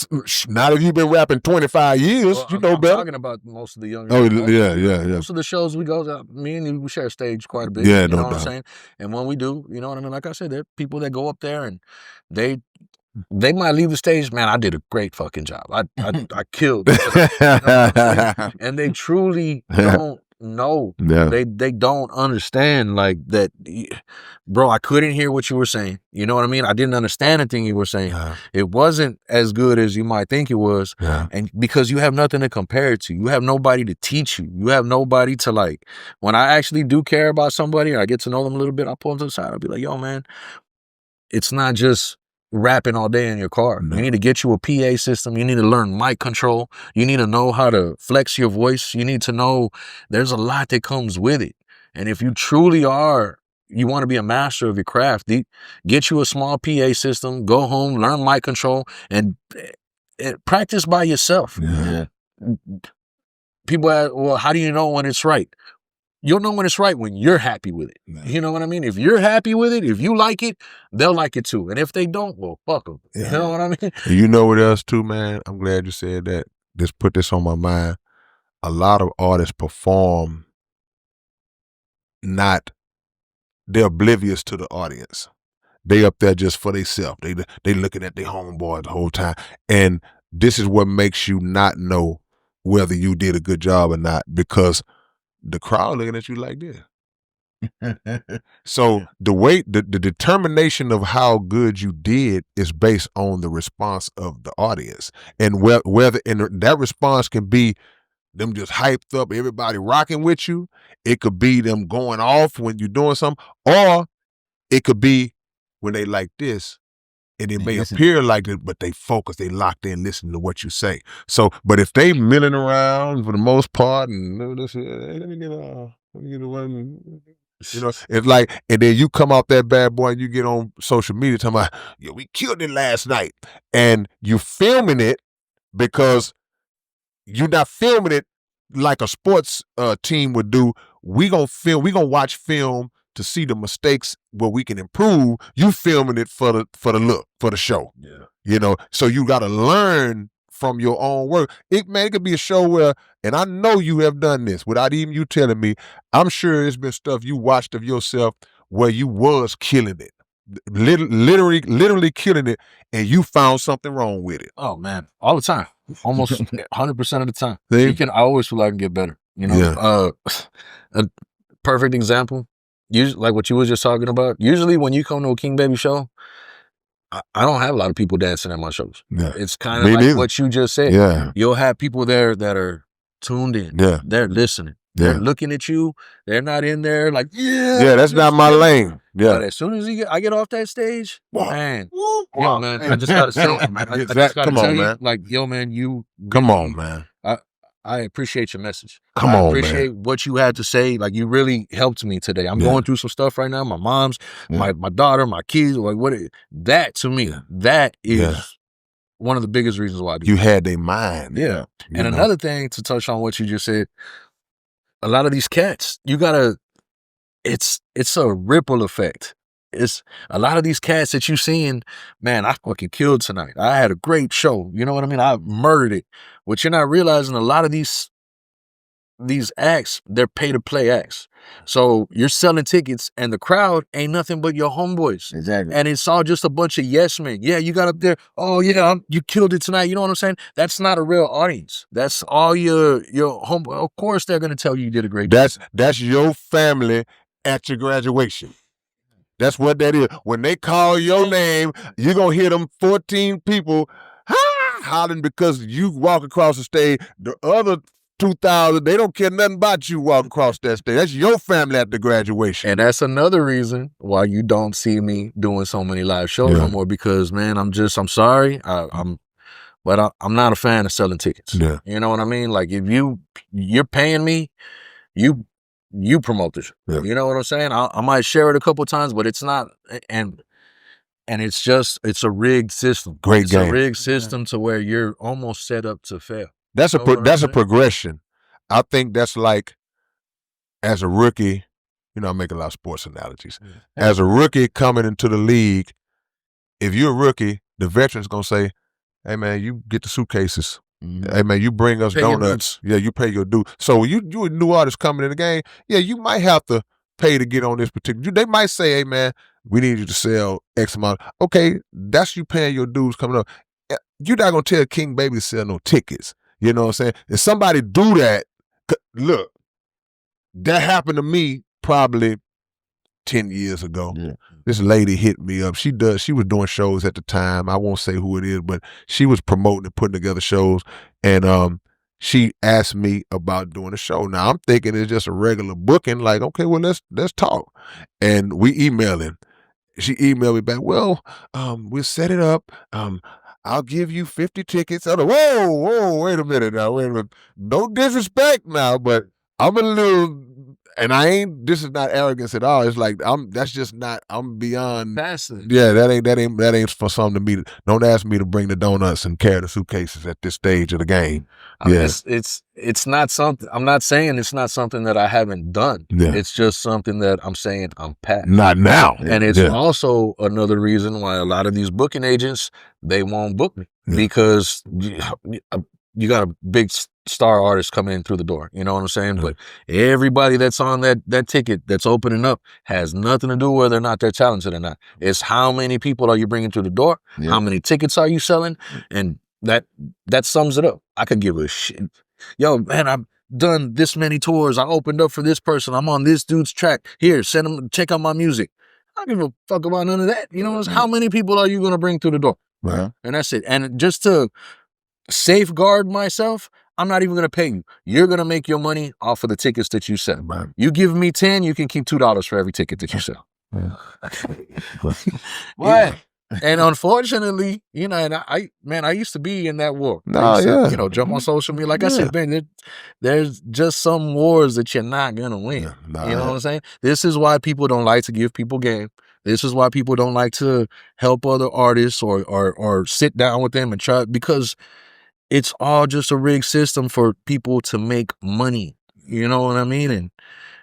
not if you've been rapping 25 years, you know better. I'm talking about most of the younger. Yeah. Most of the shows we go to, me and you, we share a stage quite a bit. Yeah, you no know doubt. what I'm saying? And when we do, you know what I mean? Like I said, there are people that go up there and they might leave the stage, man, I did a great fucking job. I killed. You know what I'm saying? And they truly don't know. They don't understand, like, that, bro, I couldn't hear what you were saying. You know what I mean? I didn't understand anything you were saying. It wasn't as good as you might think it was. And because you have nothing to compare it to. You have nobody to teach you. You have nobody to, like, when I actually do care about somebody or I get to know them a little bit, I'll pull them to the side. I'll be like, yo, man, it's not just rapping all day in your car. You need to get you a PA system. You need to learn mic control. You need to know how to flex your voice. You need to know there's a lot that comes with it. And if you truly you want to be a master of your craft, get you a small PA system, go home, learn mic control, and practice by yourself. People ask, well, how do you know when it's right? You'll know when it's right when you're happy with it. You know what I mean? If you're happy with it, if you like it, they'll like it too. And if they don't, well, fuck them. You know what I mean? You know what else too, man? I'm glad you said that. Just put this on my mind. A lot of artists perform they're oblivious to the audience. They up there just for themselves. They looking at their homeboy the whole time. And this is what makes you not know whether you did a good job or not, because the crowd looking at you like this. So the determination of how good you did is based on the response of the audience, and whether that response can be them just hyped up, everybody rocking with you. It could be them going off when you're doing something, or it could be when they like this. And it may appear like it, but they focus, they locked in, listening to what you say. So, but if they milling around for the most part, and let me get one, you know, it's like, and then you come out that bad boy and you get on social media talking about, yo, we killed it last night, and you filming it because you're not filming it like a sports team would do. We gonna watch film to see the mistakes where we can improve. You filming it for the look, for the show. Yeah. You know, so you got to learn from your own work. It could be a show where, and I know you have done this without even you telling me, I'm sure it's been stuff you watched of yourself where you was killing it. Literally killing it, and you found something wrong with it. Oh man, all the time. Almost 100% of the time. I always feel like I can get better. You know, a perfect example. usually, like what you was just talking about, usually when you come to a King Baby show, I don't have a lot of people dancing at my shows. Yeah. It's kind of like what you just said. Yeah. You'll have people there that are tuned in. Yeah. They're listening. Yeah. They're looking at you. They're not in there like, yeah, that's not my lane. Yeah. But as soon as I get off that stage, man, yo, man, I just gotta say, I just gotta tell you, man. Like, yo, man, you really, come on, man. I appreciate your message. Come on, man. I appreciate what you had to say. Like, you really helped me today. I'm going through some stuff right now. My mom's, my daughter, my kids. Like, that to me, that is one of the biggest reasons why I do. You had their mind. Yeah. And another thing to touch on what you just said, a lot of these cats, you gotta, it's a ripple effect. It's a lot of these cats that you seeing, man, I fucking killed tonight. I had a great show. You know what I mean? I murdered it. What you're not realizing, a lot of these acts, they're pay to play acts. So you're selling tickets and the crowd ain't nothing but your homeboys. Exactly. And it's all just a bunch of yes men. Yeah, you got up there. Oh yeah, you killed it tonight. You know what I'm saying? That's not a real audience. That's all your homeboy. Of course they're gonna tell you did a great job. That's your family at your graduation. That's what that is. When they call your name, you're going to hear them 14 people hollering because you walk across the stage. The other 2,000, they don't care nothing about you walking across that stage. That's your family at the graduation. And that's another reason why you don't see me doing so many live shows no more, because, man, I'm sorry. I'm not a fan of selling tickets. Yeah. You know what I mean? Like, if you're paying me, you promote this. Yeah. You know what I'm saying? I might share it a couple of times, but it's not, and it's a rigged system. Great game. It's a rigged system to where you're almost set up to fail. That's a progression. I think that's like, as a rookie, you know, I make a lot of sports analogies. Yeah. As a rookie coming into the league, if you're a rookie, the veteran's gonna say, "Hey man, you get the suitcases. Mm-hmm. Hey man, you bring us donuts. Yeah, you pay your due." So you a new artist coming in the game, yeah, you might have to pay to get on this particular. They might say, "Hey man, we need you to sell X amount." Okay, that's you paying your dues coming up. You're not gonna tell King Baby to sell no tickets. You know what I'm saying? If somebody do that, look, that happened to me probably 10 years ago. Yeah. This lady hit me up. She was doing shows at the time. I won't say who it is, but she was promoting and putting together shows. And she asked me about doing a show. Now I'm thinking it's just a regular booking, like, okay, well, let's talk. And we emailing. She emailed me back, well, we'll set it up. I'll give you 50 tickets. I'm like, whoa, wait a minute now, no disrespect now, but I'm a little, and this is not arrogance at all. It's like, I'm beyond. Fascinating. Yeah, that ain't for something to me. Don't ask me to bring the donuts and carry the suitcases at this stage of the game. Yeah. It's not something, I'm not saying it's not something that I haven't done. Yeah. It's just something that I'm saying I'm past. Not now. And it's also another reason why a lot of these booking agents, they won't book me because you got a big star artist coming in through the door. You know what I'm saying? But everybody that's on that ticket that's opening up has nothing to do with whether or not they're talented or not. It's how many people are you bringing through the door? Yeah. How many tickets are you selling? And that sums it up. I could give a shit. Yo, man, I've done this many tours. I opened up for this person. I'm on this dude's track. Here, send them, check out my music. I don't give a fuck about none of that. You know, how many people are you going to bring through the door? Right. And that's it. And just to safeguard myself, I'm not even going to pay you. You're going to make your money off of the tickets that you sell. Right. You give me 10, you can keep $2 for every ticket that you sell. Yeah. What? And unfortunately, you know, and I used to be in that war. You know, jump on social media. Like I said, man, there's just some wars that you're not going to win. You know what I'm saying? This is why people don't like to give people game. This is why people don't like to help other artists or sit down with them and try, because it's all just a rigged system for people to make money. You know what I mean?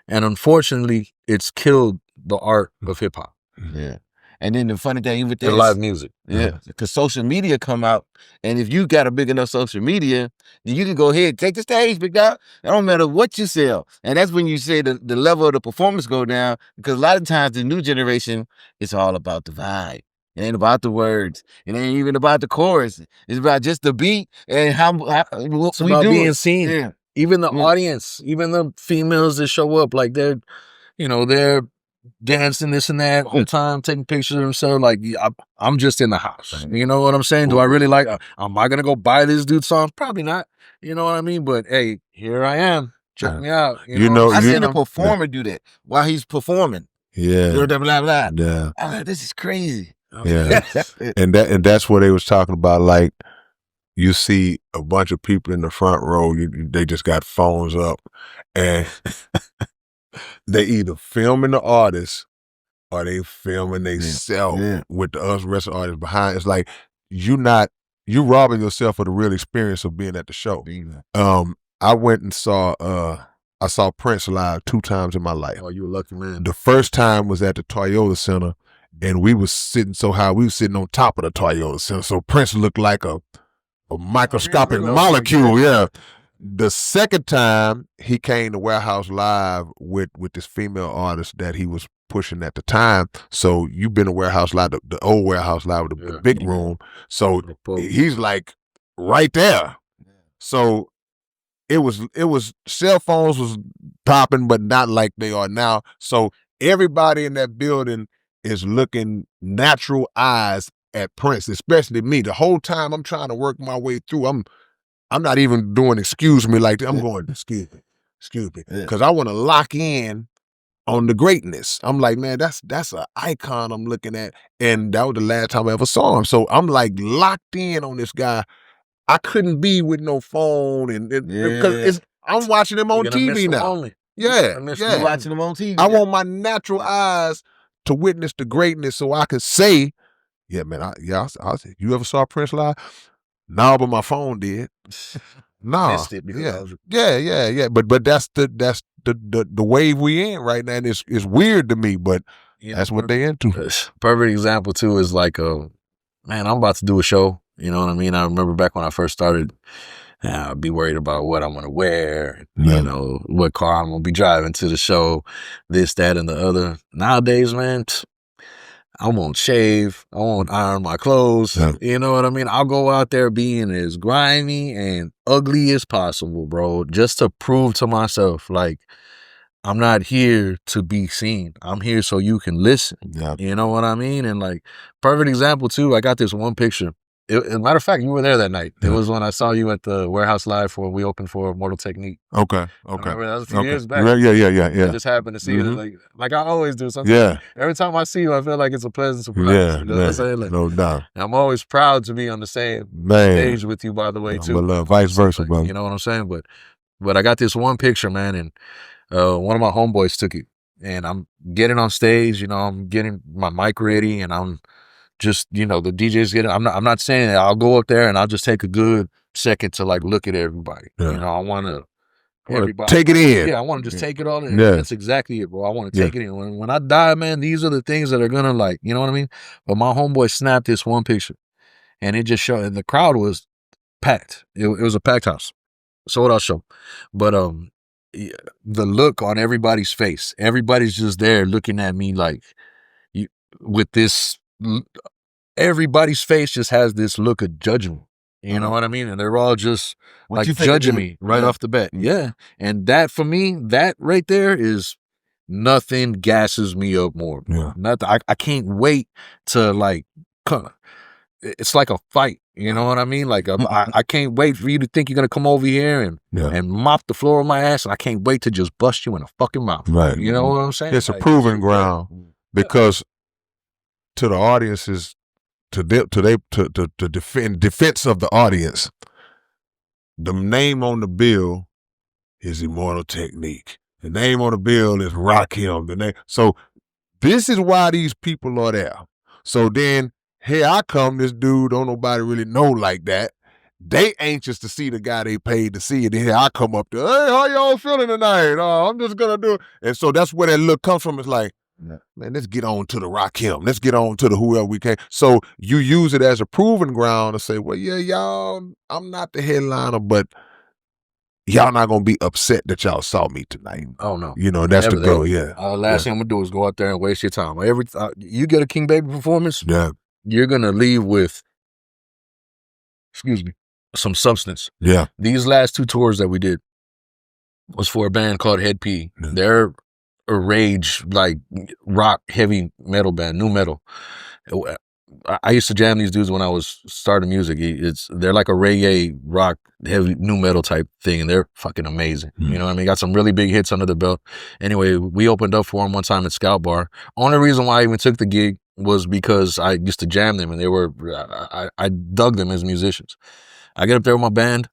And unfortunately, it's killed the art of hip hop. Yeah. And then the funny thing with that, live music. Yeah. Because social media come out, and if you got a big enough social media, then you can go ahead and take the stage, big dog. It don't matter what you sell. And that's when you say the level of the performance go down, because a lot of times the new generation, it's all about the vibe. It ain't about the words. It ain't even about the chorus. It's about just the beat and it's about being seen. Yeah. Even the audience, even the females that show up, like they're dancing, this and that, whole time taking pictures of himself. Like, I'm just in the house. You know what I'm saying? Do I really like? Am I gonna go buy this dude's song? Probably not. You know what I mean? But hey, here I am. Check me out. You know, I seen a performer do that while he's performing. Yeah. Blah, blah, blah. Yeah. I'm like, this is crazy. Yeah. and that's what they was talking about. Like, you see a bunch of people in the front row, they just got phones up, and they either filming the artist or they filming themselves with the us rest of the artists behind. It's like you robbing yourself of the real experience of being at the show. I went and saw I saw Prince live 2 times in my life. Oh, you a lucky man. The first time was at the Toyota Center, and we was sitting so high, we was sitting on top of the Toyota Center. So Prince looked like a microscopic molecule, yeah. The second time he came to Warehouse Live with this female artist that he was pushing at the time. So you've been to Warehouse Live, the old Warehouse Live with the big room. So he's like right there. So it was cell phones was popping, but not like they are now. So everybody in that building is looking natural eyes at Prince, especially me. The whole time I'm trying to work my way through. I'm not even doing excuse me like that. I'm going, excuse me. Because I want to lock in on the greatness. I'm like, man, that's an icon I'm looking at. And that was the last time I ever saw him. So I'm like locked in on this guy. I couldn't be with no phone because I'm watching him on TV now. Yeah. I'm watching him on TV. I want my natural eyes to witness the greatness so I could say, yeah, man, I say, you ever saw Prince live? No, but my phone did. No. Yeah. But that's the wave we in right now, and it's weird to me, but that's what they into. Perfect example too is like, man, I'm about to do a show. You know what I mean? I remember back when I first started, I'd be worried about what I'm going to wear, you know, what car I'm going to be driving to the show, this, that, and the other. Nowadays, man, I won't shave. I won't iron my clothes. You know what I mean? I'll go out there being as grimy and ugly as possible, bro, just to prove to myself, like, I'm not here to be seen. I'm here so you can listen. You know what I mean? And like, perfect example too, I got this one picture. As a matter of fact, you were there that night. It was when I saw you at the Warehouse Live for we opened for Mortal Technique. Okay. Remember, that was a few years back. Yeah. I just happened to see you like I always do. Sometimes every time I see you, I feel like it's a pleasant surprise. You know what I'm saying? Like, no doubt. I'm always proud to be on the same stage with you, by the way, too. But vice versa, like, brother. You know what I'm saying? But I got this one picture, man, and one of my homeboys took it. And I'm getting on stage, you know, I'm getting my mic ready, and I'm just, you know, the DJ's getting, I'm not saying that I'll go up there and I'll just take a good second to like look at everybody. You know, I want to everybody take it in. Yeah, I want to just take it all in. That's exactly it, bro. I want to take it in. When I die, man, these are the things that are gonna, like, you know what I mean? But my homeboy snapped this one picture, and it just showed, and the crowd was packed. It was a packed house. So what I'll show, but the look on everybody's face, everybody's just there looking at me like, with this. Everybody's face just has this look of judgment. You know what I mean? And they're all just like judging me right off the bat. Yeah. And that, for me, that right there is nothing gasses me up more. Nothing. I can't wait to, like, it's like a fight. You know what I mean? Like, I can't wait for you to think you're going to come over here and mop the floor with my ass. And I can't wait to just bust you in the fucking mouth. Right. You know what I'm saying? It's like, a proving ground because to the audiences, to defense of the audience, the name on the bill is Immortal Technique. The name on the bill is Rakim. So this is why these people are there. So then here I come, this dude don't nobody really know like that. They anxious to see the guy they paid to see it. And here I come up there, hey, how y'all feeling tonight? I'm just gonna do it. And so that's where that look comes from. It's like, man, let's get on to the Rakim. Let's get on to the whoever we can. So you use it as a proving ground to say, well, yeah, y'all, I'm not the headliner, but y'all not going to be upset that y'all saw me tonight. Oh, no. You know, that's the goal, Last thing I'm going to do is go out there and waste your time. You get a King Baby performance, you're going to leave with, some substance. Yeah. These last 2 tours that we did was for a band called Head P. They're a rage like rock heavy metal band, new metal. I used to jam these dudes when I was starting music. They're like a reggae rock heavy new metal type thing, and they're fucking amazing. You know what I mean? Got some really big hits under the belt. Anyway, we opened up for them one time at Scout Bar. Only reason why I even took the gig was because I used to jam them, and I dug them as musicians. I get up there with my band,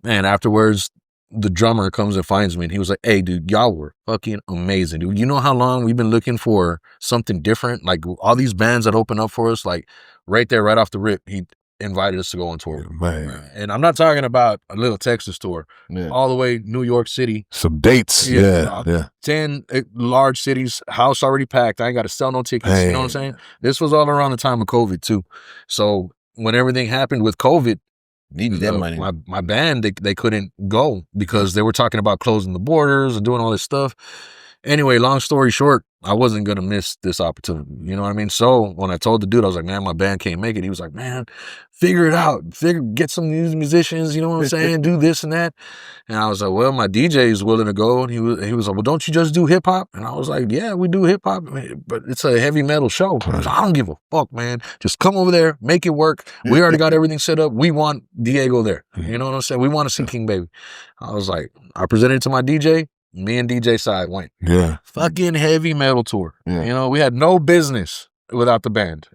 man. Afterwards, the drummer comes and finds me, and he was like, "Hey, dude, y'all were fucking amazing, dude. You know how long we've been looking for something different? Like all these bands that open up for us, like right there, right off the rip, he invited us to go on tour. Man. And I'm not talking about a little Texas tour, all the way New York City. Some dates, yeah. 10 large cities, house already packed. I ain't got to sell no tickets. You know what I'm saying? This was all around the time of COVID too. So when everything happened with COVID, needed that money. My band, they couldn't go because they were talking about closing the borders and doing all this stuff. Anyway, long story short, I wasn't going to miss this opportunity. You know what I mean? So when I told the dude, I was like, man, my band can't make it. He was like, man, figure it out. Get some new musicians, you know what I'm saying? Do this and that. And I was like, well, my DJ is willing to go. And he was like, well, don't you just do hip hop? And I was like, yeah, we do hip hop, but it's a heavy metal show. I was like, I don't give a fuck, man. Just come over there, make it work. We already got everything set up. We want Diego there. You know what I'm saying? We want to see King Baby. I was like, I presented it to my DJ. Me and DJ Side went. Yeah. Fucking heavy metal tour. Yeah. You know, we had no business without the band.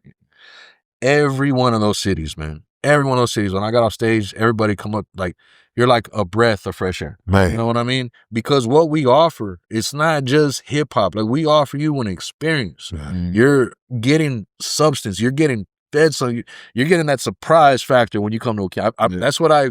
Every one of those cities, man. Every one of those cities. When I got off stage, everybody come up like, you're like a breath of fresh air. Man. You know what I mean? Because what we offer, it's not just hip hop. Like we offer you an experience. You're getting substance. You're getting fed, so you're getting that surprise factor when you come to a camp. That's what I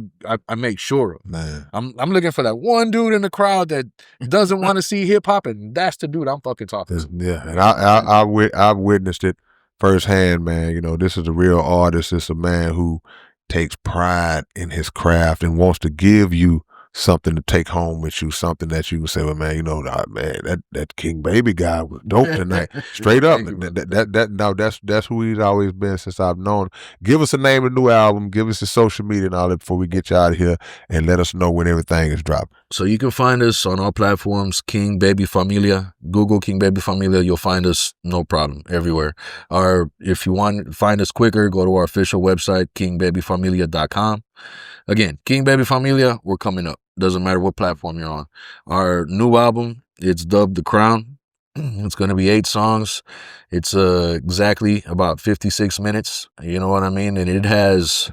make sure of. Man. I'm looking for that one dude in the crowd that doesn't want to see hip hop, and that's the dude I'm fucking talking to. Yeah, and I've witnessed it firsthand, man. You know, this is a real artist. It's a man who takes pride in his craft and wants to give you something to take home with you, something that you can say, well, man, you know, man, that King Baby guy was dope tonight. Straight up. That's who he's always been since I've known him. Give us the name of the new album, give us the social media and all that before we get you out of here, and let us know when everything is dropping. So you can find us on all platforms, King Baby Familia. Google King Baby Familia, you'll find us, no problem, everywhere. Or if you want to find us quicker, go to our official website, kingbabyfamilia.com. Again, King Baby Familia, we're coming up. Doesn't matter what platform you're on. Our new album, it's dubbed The Crown. It's going to be 8 songs. It's exactly about 56 minutes. You know what I mean? And it has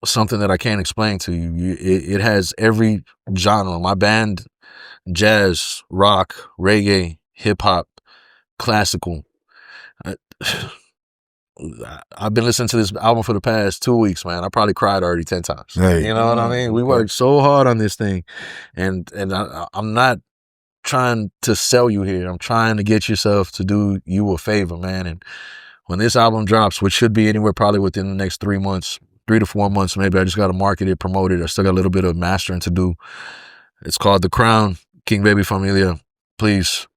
something that I can't explain to you. It has every genre. My band, jazz, rock, reggae, hip-hop, classical. I've been listening to this album for the past 2 weeks, man. I probably cried already 10 times. Hey. You know what I mean? We worked so hard on this thing, and I'm not trying to sell you here. I'm trying to get yourself to do you a favor, man. And when this album drops, which should be anywhere probably within the next 3 months, 3 to 4 months, maybe. I just got to market it, promote it. I still got a little bit of mastering to do. It's called The Crown, King Baby Familia. Please.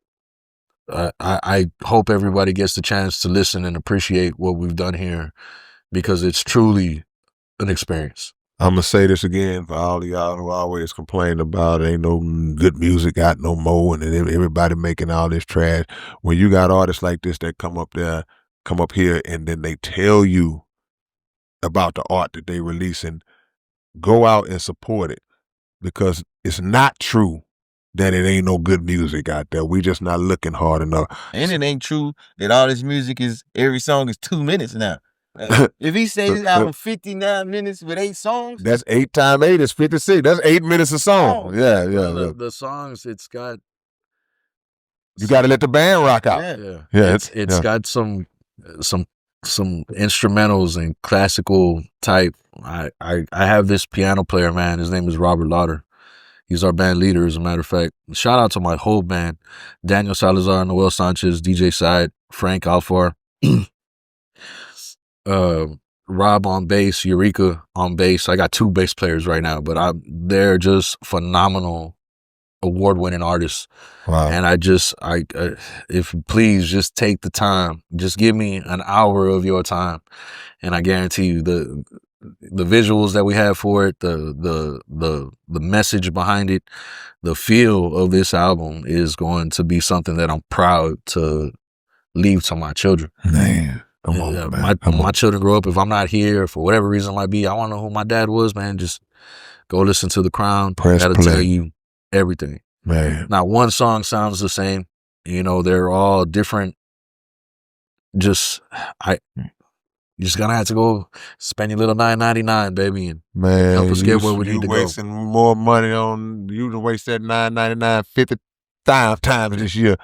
I hope everybody gets the chance to listen and appreciate what we've done here, because it's truly an experience. I'm going to say this again for all of y'all who always complain about ain't no good music out no more and everybody making all this trash. When you got artists like this that come up here and then they tell you about the art that they releasing, go out and support it, because it's not true that it ain't no good music out there. We just not looking hard enough. And it ain't true that all this music is, every song is 2 minutes now. If he say this album 59 minutes with 8 songs, that's 8 times 8 is 56. That's 8 minutes a song. Yeah. The songs, it's got. You got to let the band rock out. Yeah. It's got some instrumentals and classical type. I have this piano player, man. His name is Robert Lauder. He's our band leader, as a matter of fact. Shout out to my whole band: Daniel Salazar, Noel Sanchez, DJ Side, Frank Alfar, Rob on bass, Eureka on bass. I got 2 bass players right now, but they're just phenomenal, award-winning artists. Wow. And if please just take the time, just give me an hour of your time, and I guarantee you the visuals that we have for it, the message behind it, the feel of this album is going to be something that I'm proud to leave to my children. Man, come on, man. My children grow up, if I'm not here for whatever reason it might be, I want to know who my dad was, man. Just go listen to The Crown. That'll tell you everything. Man. Not one song sounds the same. You know, they're all different. You just gonna have to go spend your little $9.99, baby, and man, help us get where we need to go. You wasting more money on you to waste that $9.99 50 times this year.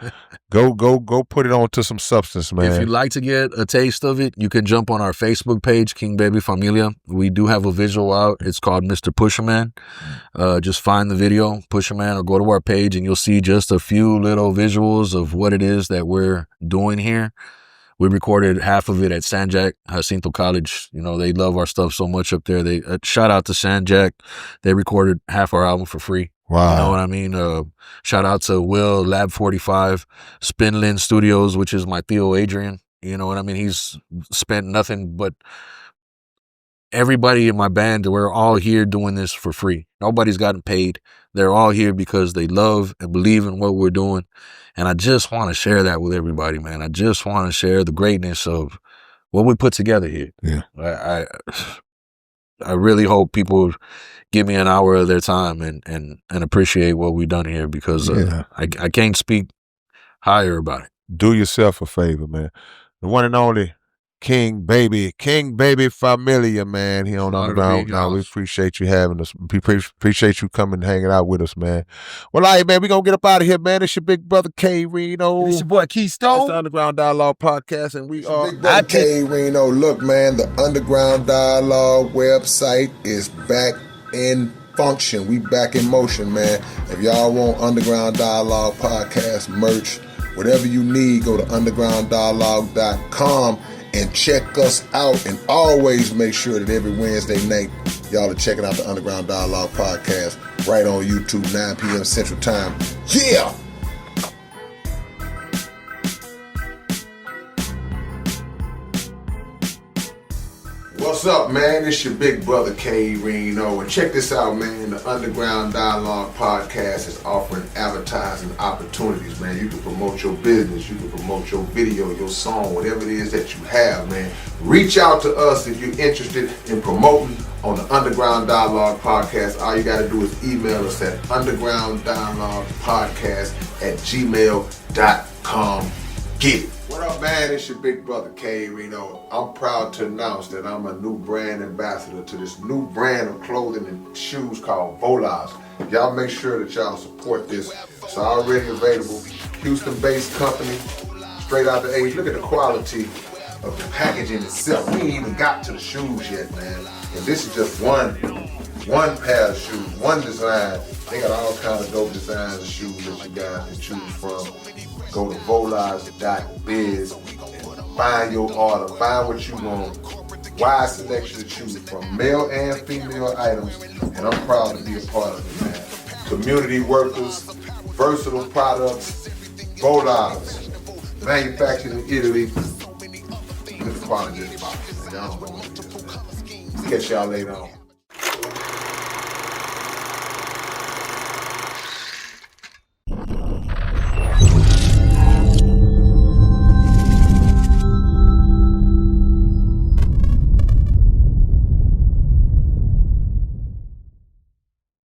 Go put it on to some substance, man. If you'd like to get a taste of it, you can jump on our Facebook page, King Baby Familia. We do have a visual out. It's called Mr. Pusherman. Just find the video, Pusherman, or go to our page and you'll see just a few little visuals of what it is that we're doing here. We recorded half of it at San Jac, Jacinto College. You know, they love our stuff so much up there. They shout out to San Jac. They recorded half our album for free. Wow. You know what I mean? Shout out to Will, Lab 45, Spinlin Studios, which is my Theo Adrian. You know what I mean? He's spent nothing but everybody in my band. We're all here doing this for free. Nobody's gotten paid. They're all here because they love and believe in what we're doing. And I just want to share that with everybody, man. I just want to share the greatness of what we put together here. Yeah. I really hope people give me an hour of their time and appreciate what we've done here because I can't speak higher about it. Do yourself a favor, man. The one and only King Baby Familia, man. He on Underground now. We appreciate you having us. We appreciate you coming and hanging out with us, man. Well, all right, man, we gonna get up out of here, man. It's your big brother K Reno. It's your boy Keystone. It's the Underground Dialogue Podcast, and we are Big brother K Reno. Look, man, the Underground Dialogue website is back in function. We back in motion, man. If y'all want Underground Dialogue Podcast merch, whatever you need, go to undergrounddialogue.com and check us out. And always make sure that every Wednesday night, y'all are checking out the Underground Dialogue Podcast right on YouTube, 9 p.m. Central Time. Yeah! What's up, man? It's your big brother K Reno, and check this out, man. The Underground Dialogue Podcast is offering advertising opportunities, man. You can promote your business, you can promote your video, your song, whatever it is that you have, man. Reach out to us if you're interested in promoting on the Underground Dialogue Podcast. All you got to do is email us at undergrounddialoguepodcast@gmail.com. Get it. What up, man? It's your big brother K Reno. I'm proud to announce that I'm a new brand ambassador to this new brand of clothing and shoes called Volage. Y'all make sure that y'all support this. It's already available. Houston-based company, straight out the A. Look at the quality of the packaging itself. We ain't even got to the shoes yet, man. And this is just one pair of shoes, one design. They got all kinds of dope designs of shoes that you guys can choose from. Go to volage.biz and find your order, find what you want. Wide selection to choose from, male and female items, and I'm proud to be a part of it, man. Community workers, versatile products, Volage, manufactured in Italy. Look at the quality of this box, man. Y'all don't know what it is, man. Catch y'all later on.